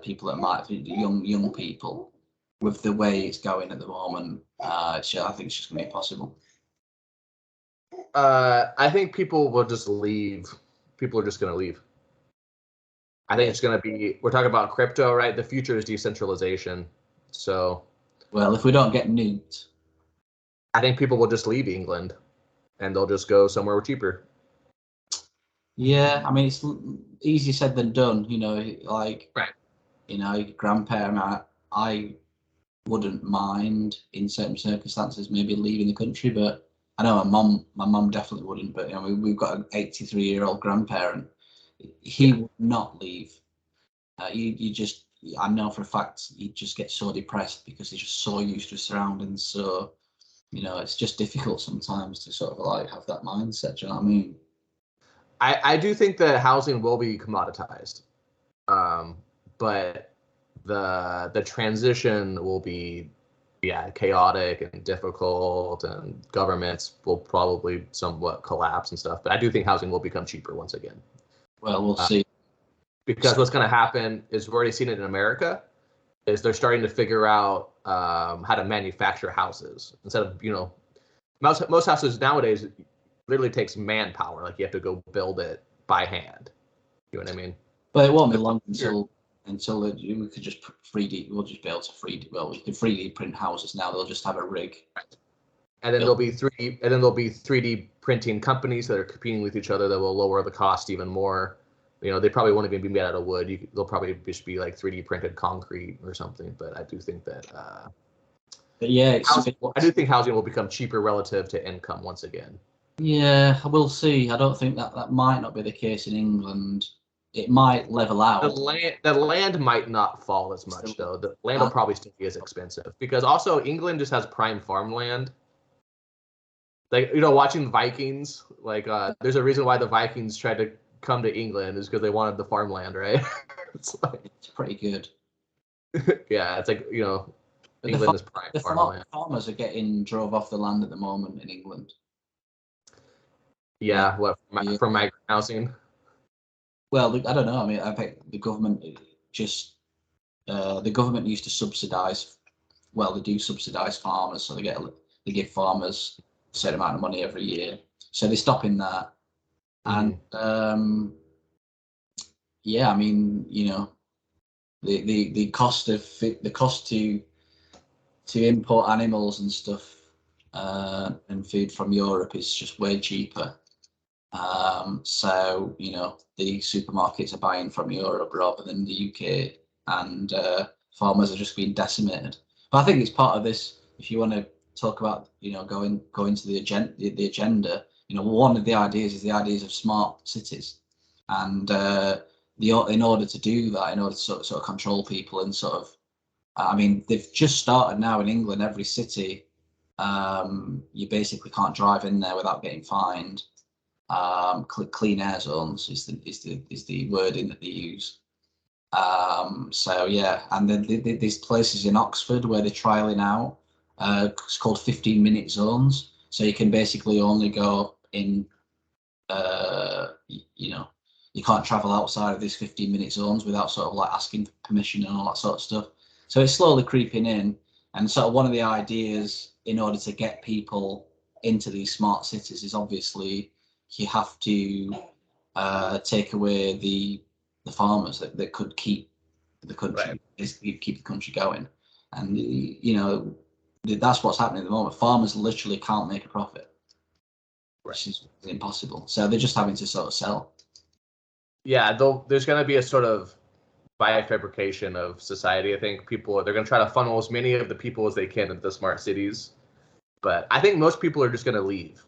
People that might be young people, with the way it's going at the moment, I think it's just going to be impossible. I think people will just leave. People are just going to leave. I think it's going to be, we're talking about crypto, right? The future is decentralization. So, well, if we don't get nuked, I think people will just leave England and they'll just go somewhere cheaper. Yeah, I mean, it's easier said than done, you know, like, right. You know, grandparent, I wouldn't mind in certain circumstances maybe leaving the country, but I know my mum definitely wouldn't, but you know, we've got an 83-year-old grandparent. He would not leave. I know for a fact he'd just get so depressed because he's just so used to his surroundings. So, you know, it's just difficult sometimes to sort of like have that mindset. Do you know what I mean? I do think that housing will be commoditized, but the transition will be chaotic and difficult, and governments will probably somewhat collapse and stuff. But I do think housing will become cheaper once again. Well, we'll see. Because what's going to happen is we've already seen it in America, is they're starting to figure out how to manufacture houses instead of, you know, most houses nowadays, literally takes manpower. Like you have to go build it by hand. You know what I mean? But it won't be long until we could just 3D. We'll just be able to 3D. Well, we can 3D print houses now. They'll just have a rig. And then there'll be 3D printing companies that are competing with each other that will lower the cost even more. You know, they probably won't even be made out of wood. They'll probably just be like 3D printed concrete or something. But I do think that. But yeah, I do think housing will become cheaper relative to income once again. Yeah, we'll see. I don't think that might not be the case in England. It might level out. The land might not fall as much though. The land will probably still be as expensive because also England just has prime farmland. Like, you know, watching Vikings, like there's a reason why the Vikings tried to come to England is because they wanted the farmland, right? It's pretty good. Yeah, it's like, you know, but England is prime farmland. Farmers are getting drove off the land at the moment in England. Yeah, what from migrant housing? Well, I don't know. I mean, I think the government the government used to subsidise. Well, they do subsidise farmers, so they give farmers a certain amount of money every year. So they're stopping that, and yeah, I mean, you know, the cost to import animals and stuff and food from Europe is just way cheaper. So, you know, the supermarkets are buying from Europe rather than the UK, and farmers are just being decimated. But I think it's part of this. If you want to talk about, you know, going to the agenda, you know, one of the ideas is the ideas of smart cities, and in order to do that, in order to sort of control people and sort of, I mean, they've just started now in England. Every city, you basically can't drive in there without getting fined. Clean air zones is the wording that they use. So yeah, and then there's places in Oxford where they're trialing out. It's called 15-minute zones. So you can basically only go in. You know, you can't travel outside of these 15-minute zones without sort of like asking permission and all that sort of stuff. So it's slowly creeping in, and sort of one of the ideas in order to get people into these smart cities is obviously you have to take away the farmers that could keep the country, keep the country going, and you know that's what's happening at the moment. Farmers literally can't make a profit, which is impossible. So they're just having to sort of sell. Yeah, there's going to be a sort of bifurcation of society. I think they're going to try to funnel as many of the people as they can into the smart cities, but I think most people are just going to leave.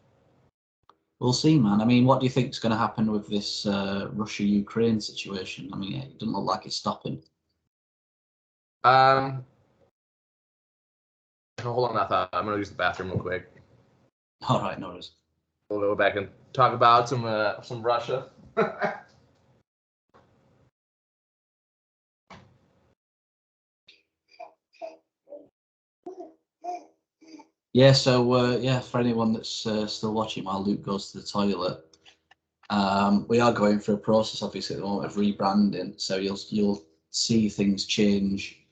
We'll see, man. I mean, what do you think is going to happen with this Russia-Ukraine situation? I mean, it doesn't look like it's stopping. Hold on, I thought I'm going to use the bathroom real quick. All right, no worries. We'll go back and talk about some Russia. Yeah, so yeah, for anyone that's still watching while Luke goes to the toilet, we are going through a process, obviously, at the moment of rebranding. So you'll see things change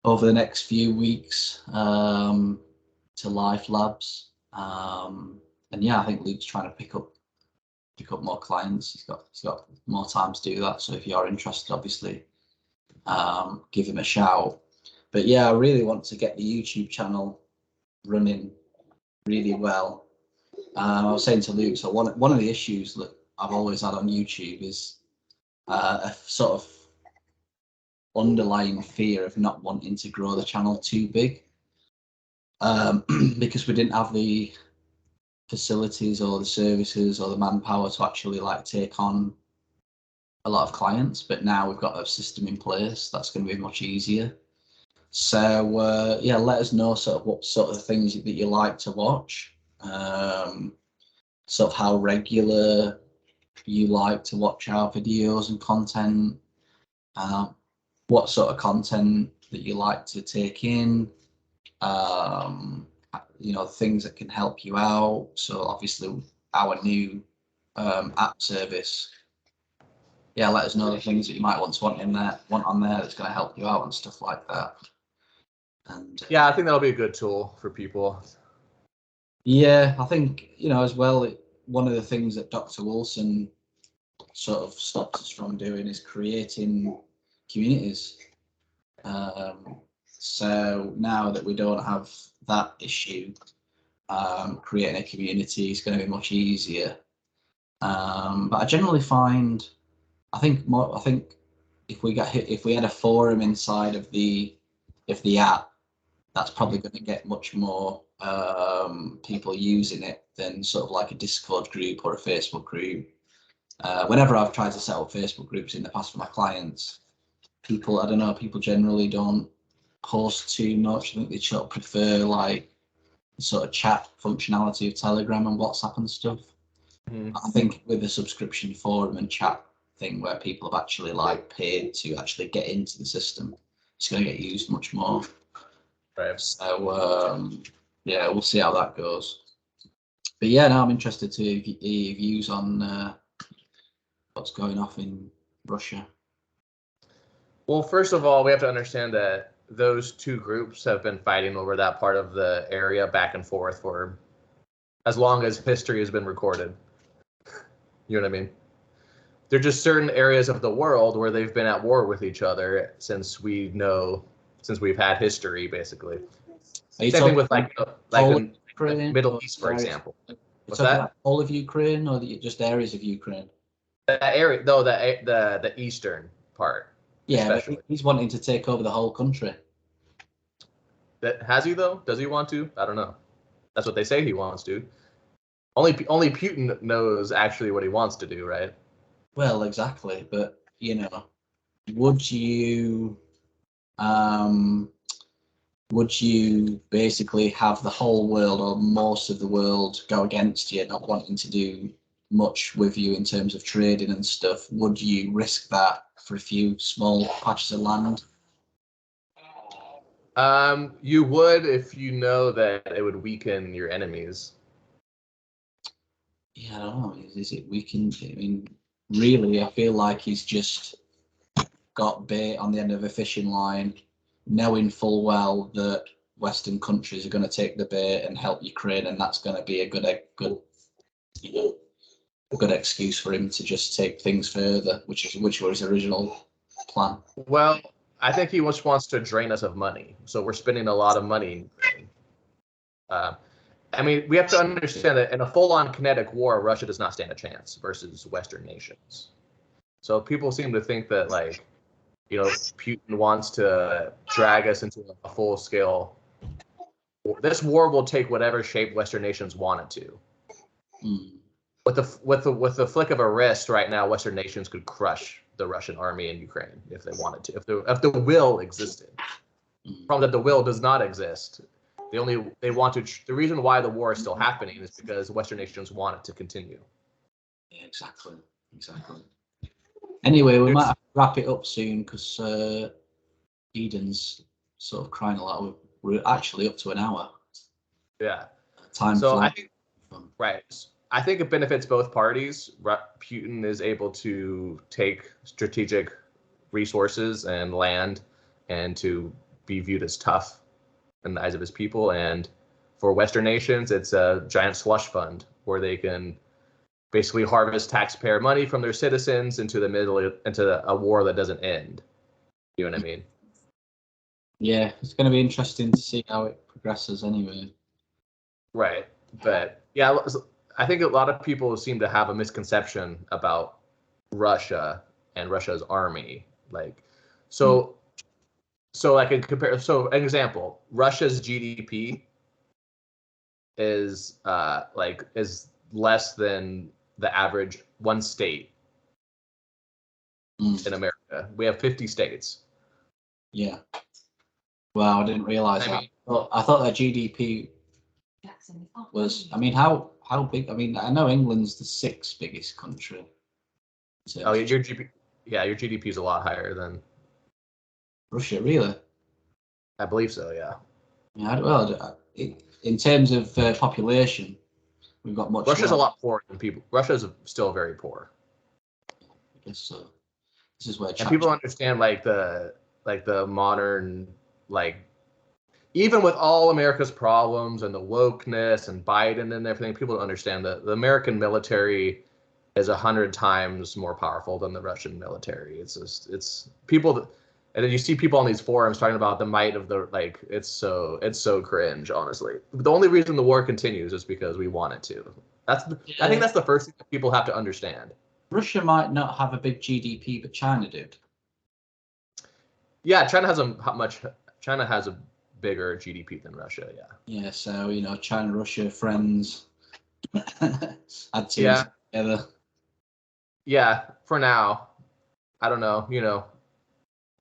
over the next few weeks to Life Labs, and yeah, I think Luke's trying to pick up more clients. He's got more time to do that. So if you're interested, obviously, give him a shout. But yeah, I really want to get the YouTube channel running really well. I was saying to Luke, so one of the issues that I've always had on YouTube is a sort of underlying fear of not wanting to grow the channel too big, because we didn't have the facilities or the services or the manpower to actually like take on a lot of clients. But now we've got a system in place that's going to be much easier. So yeah, let us know sort of what sort of things that you like to watch, sort of how regular you like to watch our videos and content, what sort of content that you like to take in, you know, things that can help you out. So obviously our new app service, yeah, let us know the things that you might want on there that's going to help you out and stuff like that. And yeah, I think that'll be a good tool for people. Yeah, I think, you know, as well, one of the things that Dr. Wilson sort of stops us from doing is creating communities. So now that we don't have that issue, creating a community is going to be much easier. But I generally find, I think if we had a forum inside of the app, that's probably going to get much more people using it than sort of like a Discord group or a Facebook group. Whenever I've tried to set up Facebook groups in the past for my clients, people generally don't post too much. I think they sort of prefer like the sort of chat functionality of Telegram and WhatsApp and stuff. I think with the subscription forum and chat thing where people have actually like paid to actually get into the system, it's going to get used much more. Right. So yeah, we'll see how that goes. But yeah, now I'm interested to hear your views on what's going off in Russia. Well, first of all, we have to understand that those two groups have been fighting over that part of the area back and forth for as long as history has been recorded. You know what I mean? There are just certain areas of the world where they've been at war with each other since we've had history, basically. Same thing with like the Middle East, for example. What's that? About all of Ukraine, or just areas of Ukraine? That area, though, the eastern part. Yeah, but he's wanting to take over the whole country. Has he though? Does he want to? I don't know. That's what they say he wants to. Only Putin knows actually what he wants to do, right? Well, exactly. But you know, would you basically have the whole world or most of the world go against you, not wanting to do much with you in terms of trading and stuff? Would you risk that for a few small patches of land? You would if you know that it would weaken your enemies. Yeah, I don't know. Is it weakened? I mean, really, I feel like he's just got bait on the end of a fishing line, knowing full well that Western countries are going to take the bait and help Ukraine, and that's going to be a good excuse for him to just take things further, which was his original plan. Well, I think he just wants to drain us of money, so we're spending a lot of money. I mean, we have to understand that in a full-on kinetic war, Russia does not stand a chance versus Western nations. So people seem to think that, like, you know, Putin wants to drag us into a full-scale. This war will take whatever shape Western nations want it to. With the flick of a wrist, right now, Western nations could crush the Russian army in Ukraine if they wanted to, if the will existed. The problem that the will does not exist. The reason why the war is still happening is because Western nations want it to continue. Yeah, exactly. Anyway, we might have to wrap it up soon because Eden's sort of crying a lot. We're actually up to an hour. Yeah. Time. So I think, right. I think it benefits both parties. Putin is able to take strategic resources and land and to be viewed as tough in the eyes of his people. And for Western nations, it's a giant slush fund where they can basically harvest taxpayer money from their citizens into a war that doesn't end. You know what I mean? Yeah, it's going to be interesting to see how it progresses anyway. Right. But yeah, I think a lot of people seem to have a misconception about Russia and Russia's army. Like, so like an example, Russia's GDP is less than the average one state in America. We have 50 states. Yeah. Wow, I didn't realize that. I thought that GDP was. I mean, how big? I mean, I know England's the 6th biggest country. Oh, your GDP is a lot higher than Russia, really? I believe so. Yeah. Yeah. Well, in terms of population, we've got much. Russia's a lot poorer than people. Russia's still very poor. I guess so. This is where. And people understand like the modern, like, even with all America's problems and the wokeness and Biden and everything, people don't understand that the American military is 100 times more powerful than the Russian military. It's people that, and then you see people on these forums talking about the might of the, like, it's so cringe, honestly. The only reason the war continues is because we want it to. I think that's the first thing that people have to understand. Russia might not have a big GDP, but China did. Yeah, China has a bigger GDP than Russia. Yeah, so China, Russia, friends. Add two Yeah. together. Yeah, for now. I don't know.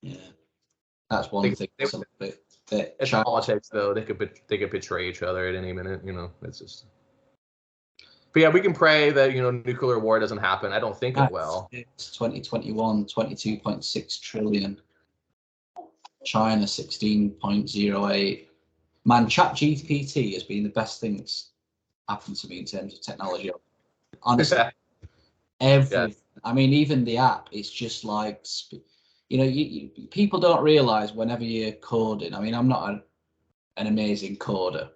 Yeah, that's one thing. It's politics, though. They could betray each other at any minute. It's just. But yeah, we can pray that nuclear war doesn't happen. I don't think it will. It's 2021, 22.6 trillion. China 16.08. Man, ChatGPT has been the best thing that's happened to me in terms of technology. Honestly, I mean, even the app, it's just like, people don't realize whenever you're coding. I mean, I'm not an amazing coder,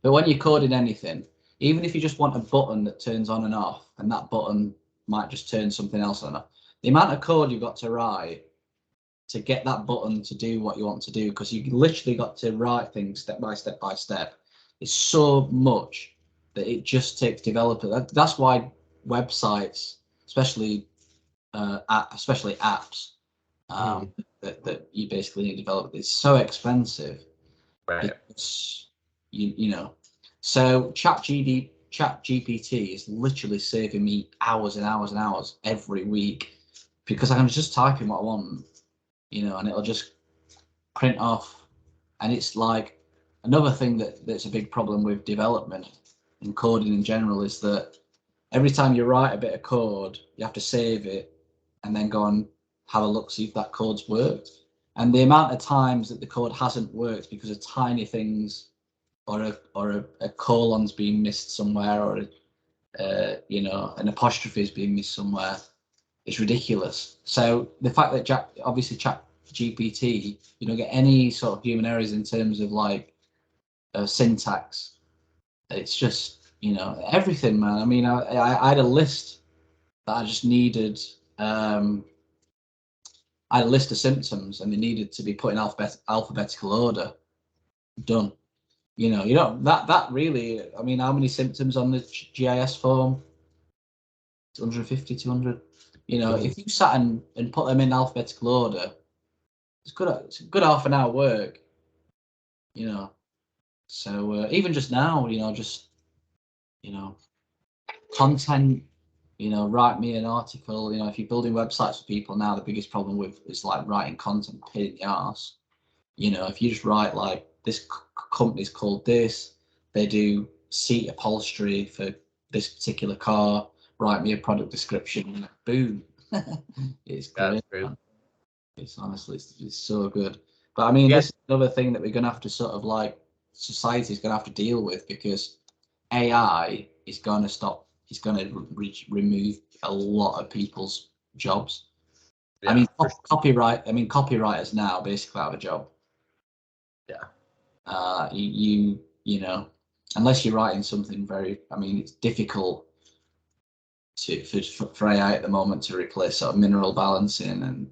but when you're coding anything, even if you just want a button that turns on and off, and that button might just turn something else on, the amount of code you've got to write to get that button to do what you want to do, because you literally got to write things step by step by step. It's so much that it just takes developers. That's why websites, especially apps, that you basically need to develop, it's so expensive. Right. Because, so ChatGPT is literally saving me hours and hours and hours every week, because I can just type in what I want, and it'll just print off. And it's like another thing that's a big problem with development and coding in general is that every time you write a bit of code, you have to save it and then go and have a look, see if that code's worked. And the amount of times that the code hasn't worked because of tiny things, or a colon's being missed somewhere, or an apostrophe is being missed somewhere, it's ridiculous. So the fact that ChatGPT, you don't get any sort of human errors in terms of like syntax. It's just everything, man. I mean, I had a list that I just needed. I had a list of symptoms, and they needed to be put in alphabetical order. Done. That really. I mean, how many symptoms on the GIS form? 150, 200. If you sat and put them in alphabetical order, it's a good half an hour work. So even just now, content. Write me an article. If you're building websites for people now, the biggest problem is like writing content, pain in the arse. If you just write like, this company's called this, they do seat upholstery for this particular car, write me a product description, boom. It's great. It's honestly, it's so good. But I mean, this is another thing that we're going to have to sort of like, society is going to have to deal with, because AI is going to stop. It's going to remove a lot of people's jobs. Yeah, I mean, copyright. I mean, copywriters now basically have a job. Yeah. Unless you're writing something very. I mean, it's difficult for AI at the moment to replace sort of mineral balancing and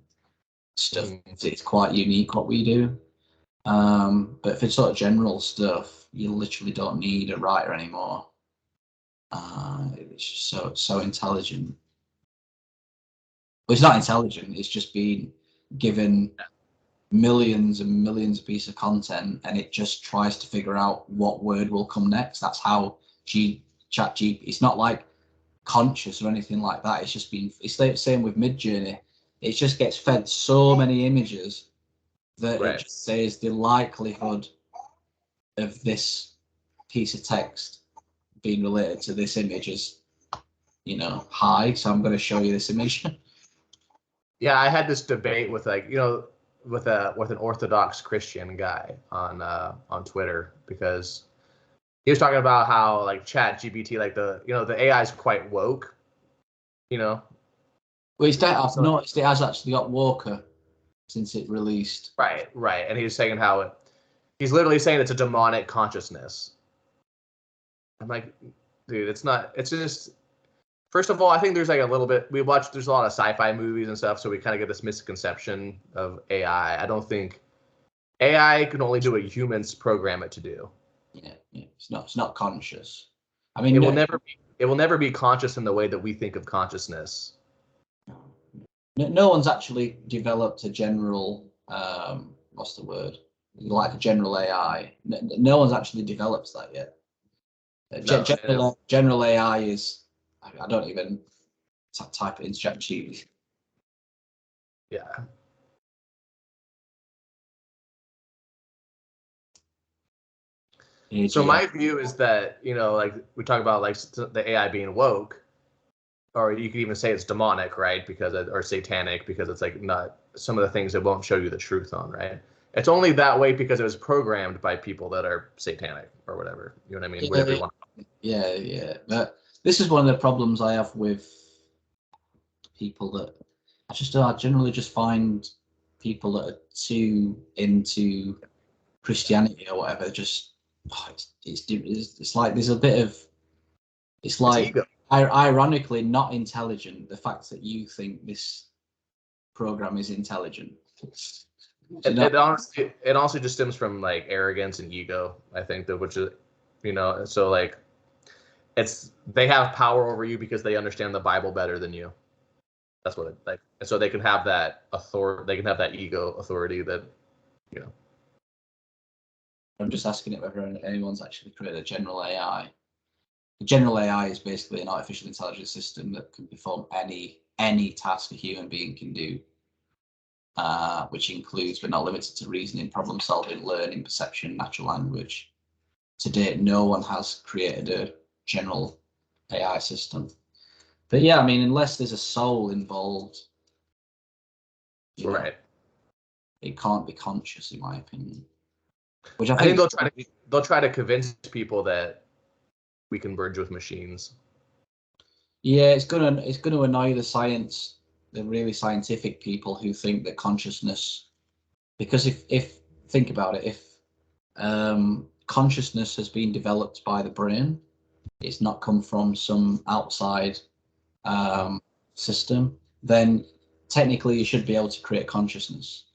stuff. It's quite unique what we do. But for sort of general stuff, you literally don't need a writer anymore. It's so intelligent. Well, it's not intelligent. It's just been given millions and millions of pieces of content, and it just tries to figure out what word will come next. That's how ChatGPT. It's not like conscious or anything like that. It's just been. It's the same with Midjourney. It just gets fed so many images that it just says the likelihood of this piece of text being related to this image is, high. So I'm going to show you this image. Yeah, I had this debate with with an Orthodox Christian guy on Twitter, because he was talking about how like ChatGPT, like the AI is quite woke. Well, I've noticed it has actually got woker since it released. Right, and he was saying how He's literally saying it's a demonic consciousness. I'm like, dude, it's not. It's just. First of all, I think there's like a little bit. There's a lot of sci-fi movies and stuff, so we kind of get this misconception of AI. I don't think AI can only do what humans program it to do. Yeah. It's not conscious. I mean, It will never be conscious in the way that we think of consciousness. No one's actually developed a general, what's the word? Like a general AI. No one's actually developed that yet. General AI is, I don't even type it in ChatGPT. Yeah. So my view is that, like we talk about like the AI being woke, or you could even say it's demonic, right? Or satanic, because it's like not some of the things it won't show you the truth on, right? It's only that way because it was programmed by people that are satanic or whatever. You know what I mean? Yeah, whatever you want. Yeah. But this is one of the problems I have with people that I generally just find people that are too into Christianity or whatever. Just it's like there's a bit of it's like ironically not intelligent. The fact that you think this program is intelligent. It honestly just stems from like arrogance and ego. I think that, which is, so like they have power over you because they understand the Bible better than you. That's what and so they can have that authority. They can have that ego authority that, I'm just asking it whether anyone's actually created a general AI. The general AI is basically an artificial intelligence system that can perform any task a human being can do, which includes but not limited to reasoning, problem solving, learning, perception, natural language. To date, no one has created a general AI system. But yeah, I mean, unless there's a soul involved, right, it can't be conscious, in my opinion. Which I think they'll try to convince people that we can merge with machines. Yeah, it's gonna annoy the really scientific people who think that consciousness, because if think about it, if consciousness has been developed by the brain, it's not come from some outside system, then technically you should be able to create consciousness.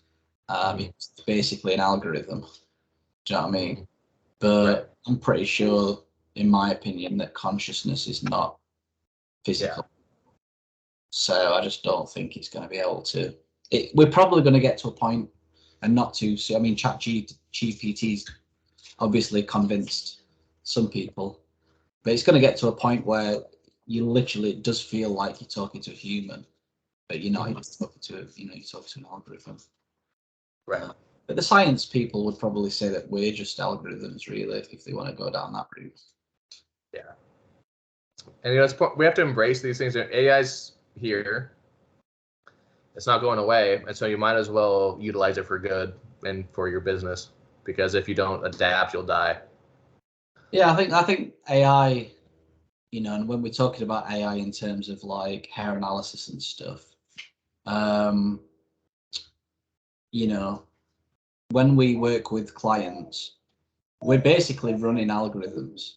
It's basically an algorithm. Do you know what I mean? But right. I'm pretty sure, in my opinion, that consciousness is not physical. Yeah. So I just don't think it's going to be able to. We're probably going to get to a point, and not too soon. I mean, ChatGPT's obviously convinced some people, but it's going to get to a point where it does feel like you're talking to a human, but you're not. You're just talking to you're talking to an algorithm. Right. But the science people would probably say that we're just algorithms, really, if they want to go down that route. Yeah. And we have to embrace these things. AI's here. It's not going away, and so you might as well utilize it for good and for your business, because if you don't adapt, you'll die. Yeah, I think AI, and when we're talking about AI in terms of like hair analysis and stuff, when we work with clients, we're basically running algorithms.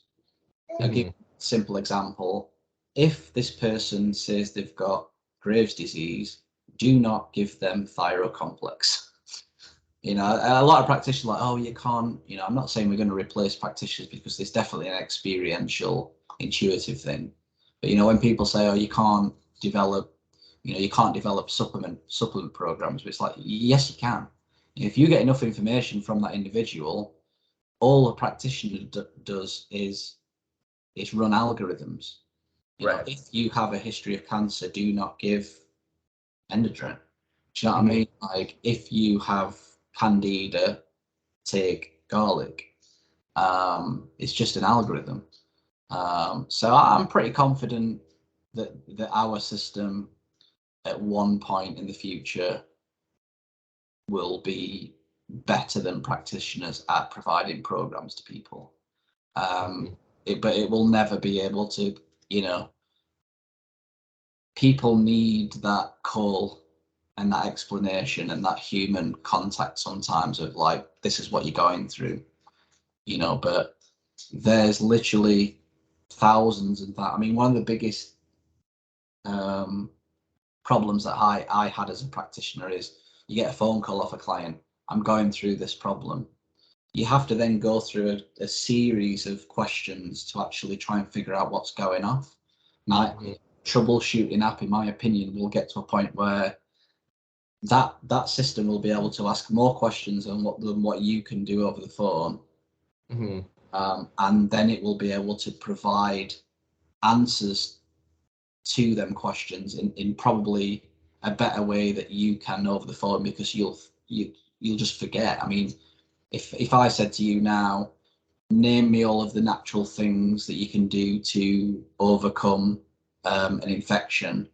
I'll give you a simple example. If this person says they've got Graves' disease, do not give them thyroid complex. A lot of practitioners are like, oh, you can't, I'm not saying we're going to replace practitioners, because there's definitely an experiential, intuitive thing. But, when people say, oh, you can't develop supplement programs, but it's like, yes, you can. If you get enough information from that individual, all a practitioner does is run algorithms. Right. If you have a history of cancer, do not give Endotrin. Do you know what I mean? Like, if you have Candida, take garlic. It's just an algorithm. So I'm pretty confident that our system at one point in the future will be better than practitioners at providing programs to people. But it will never be able to, people need that call and that explanation and that human contact sometimes of like, this is what you're going through, you know. But there's literally thousands of that. I mean, one of the biggest problems that I had as a practitioner is you get a phone call off a client, I'm going through this problem. You have to then go through a series of questions to actually try and figure out what's going off. Now, troubleshooting app, in my opinion, will get to a point where that system will be able to ask more questions than what you can do over the phone. And then it will be able to provide answers to them questions in probably a better way that you can over the phone, because you'll just forget. I mean, if I said to you now, name me all of the natural things that you can do to overcome an infection,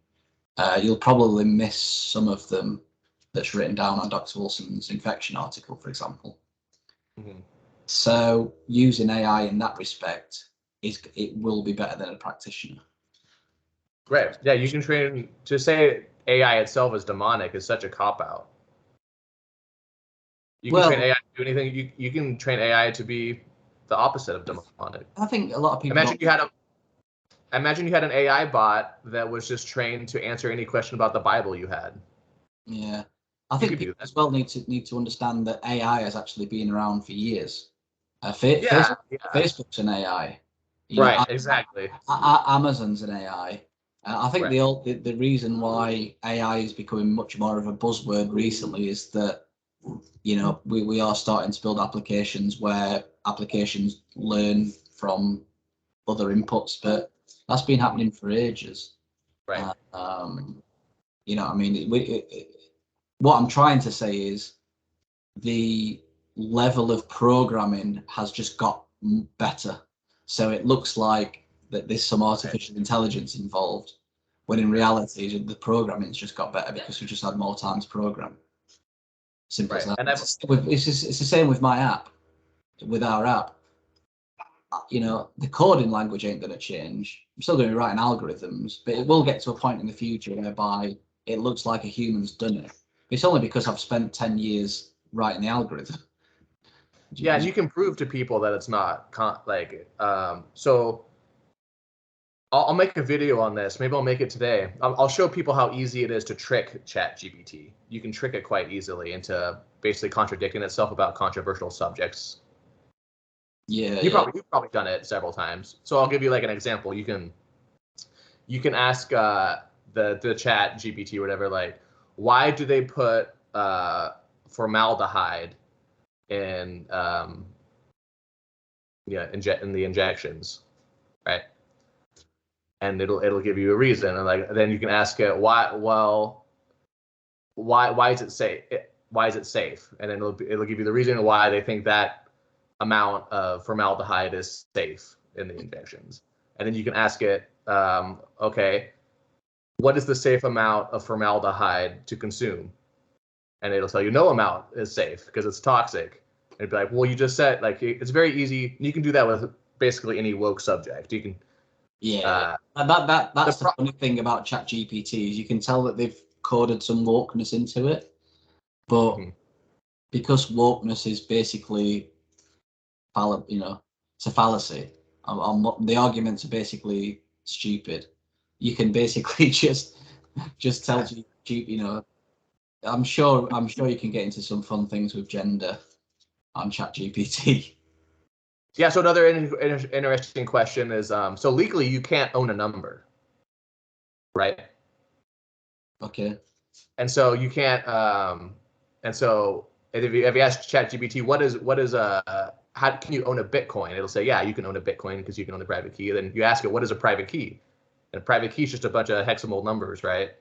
you'll probably miss some of them that's written down on Dr. Wilson's infection article, for example. So using AI in that respect, it will be better than a practitioner. Right. Yeah, you can train to say AI itself is demonic is such a cop out. You can train AI to do anything. You can train AI to be the opposite of demonic. I think a lot of people imagine you had an AI bot that was just trained to answer any question about the Bible you had. Yeah. I think people as well need to understand that AI has actually been around for years. Facebook's an AI. Right, exactly. Amazon's an AI. I think the reason why AI is becoming much more of a buzzword recently is that, you know, we are starting to build applications where applications learn from other inputs, but that's been happening for ages. Right. You know, I mean, what I'm trying to say is the level of programming has just got better. So it looks like that there's some artificial intelligence involved, when in reality the programming's just got better because we just had more time to program. Simple as that. And it's the same with my app, with our app. You know, the coding language ain't going to change. I'm still going to be writing algorithms, but it will get to a point in the future whereby it looks like a human's done it. It's only because I've spent 10 years writing the algorithm. Yeah, and you can prove to people that it's not so I'll make a video on this. Maybe I'll make it today. I'll show people how easy it is to trick ChatGPT. You can trick it quite easily into basically contradicting itself about controversial subjects. Yeah, you've probably done it several times. So I'll give you like an example. You can ask the ChatGPT or whatever, like, why do they put formaldehyde in in the injections, right? And it'll give you a reason, and like then you can ask it why is it safe? Why is it safe? And then it'll give you the reason why they think that amount of formaldehyde is safe in the injections. And then you can ask it, okay, what is the safe amount of formaldehyde to consume? And it'll tell you no amount is safe because it's toxic. And it'd be like, well, you just said, like, it's very easy. You can do that with basically any woke subject. You can. Yeah, that's the funny thing about ChatGPT is you can tell that they've coded some wokeness into it, but because wokeness is basically, it's a fallacy. The arguments are basically stupid. You can basically just tell GPT, I'm sure you can get into some fun things with gender on ChatGPT. Yeah, so another interesting question is, so legally you can't own a number, right? Okay. And so you can't, and so if you ask ChatGPT, how can you own a Bitcoin? It'll say, yeah, you can own a Bitcoin because you can own a private key. And then you ask it, what is a private key? And a private key is just a bunch of hexamal numbers, right?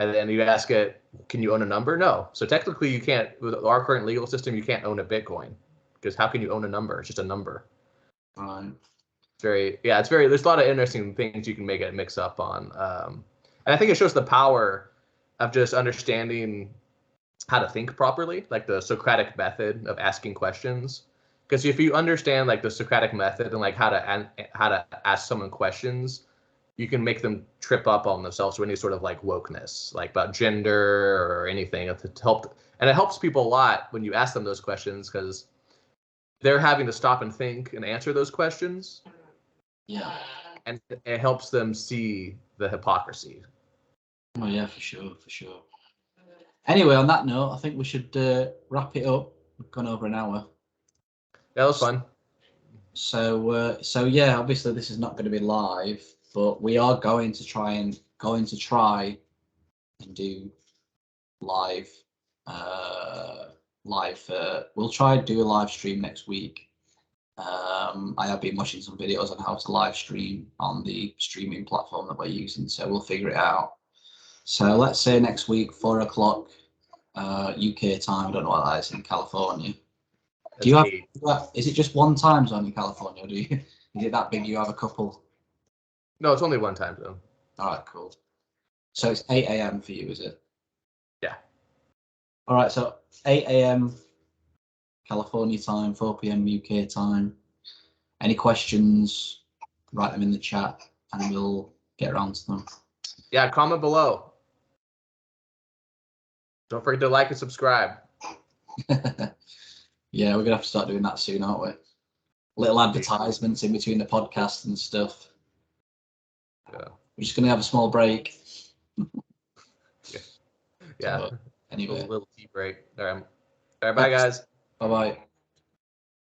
And then you ask it, can you own a number? No. So technically you can't, with our current legal system, you can't own a Bitcoin. Because how can you own a number? It's just a number. There's a lot of interesting things you can make it mix up on. And I think it shows the power of just understanding how to think properly, like the Socratic method of asking questions. Because if you understand like the Socratic method and like how to ask someone questions, you can make them trip up on themselves to any sort of like wokeness, like about gender or anything to help. And it helps people a lot when you ask them those questions because they're having to stop and think and answer those questions. Yeah. And it helps them see the hypocrisy. Oh yeah, for sure. Anyway, on that note, I think we should wrap it up. We've gone over an hour. That was fun. So yeah, obviously this is not going to be live, but we are going to try and do live. We'll try and do a live stream next week. I have been watching some videos on how to live stream on the streaming platform that we're using, so we'll figure it out. So let's say next week, 4 o'clock UK time. I don't know what that is in California. Do you have? Is it just one time zone in California? Or do you? Is it that big? You have a couple? No, it's only one time zone. All right, cool. So it's 8 a.m. for you, is it? Yeah. All right, so 8 a.m. California time, 4 p.m. UK time. Any questions? Write them in the chat, and we'll get around to them. Yeah, comment below. Don't forget to like and subscribe. Yeah, we're gonna have to start doing that soon, aren't we? Little advertisements in between the podcast and stuff. Yeah. We're just gonna have a small break. Yeah. So, anyway. A little tea break. All right, bye guys. Bye bye.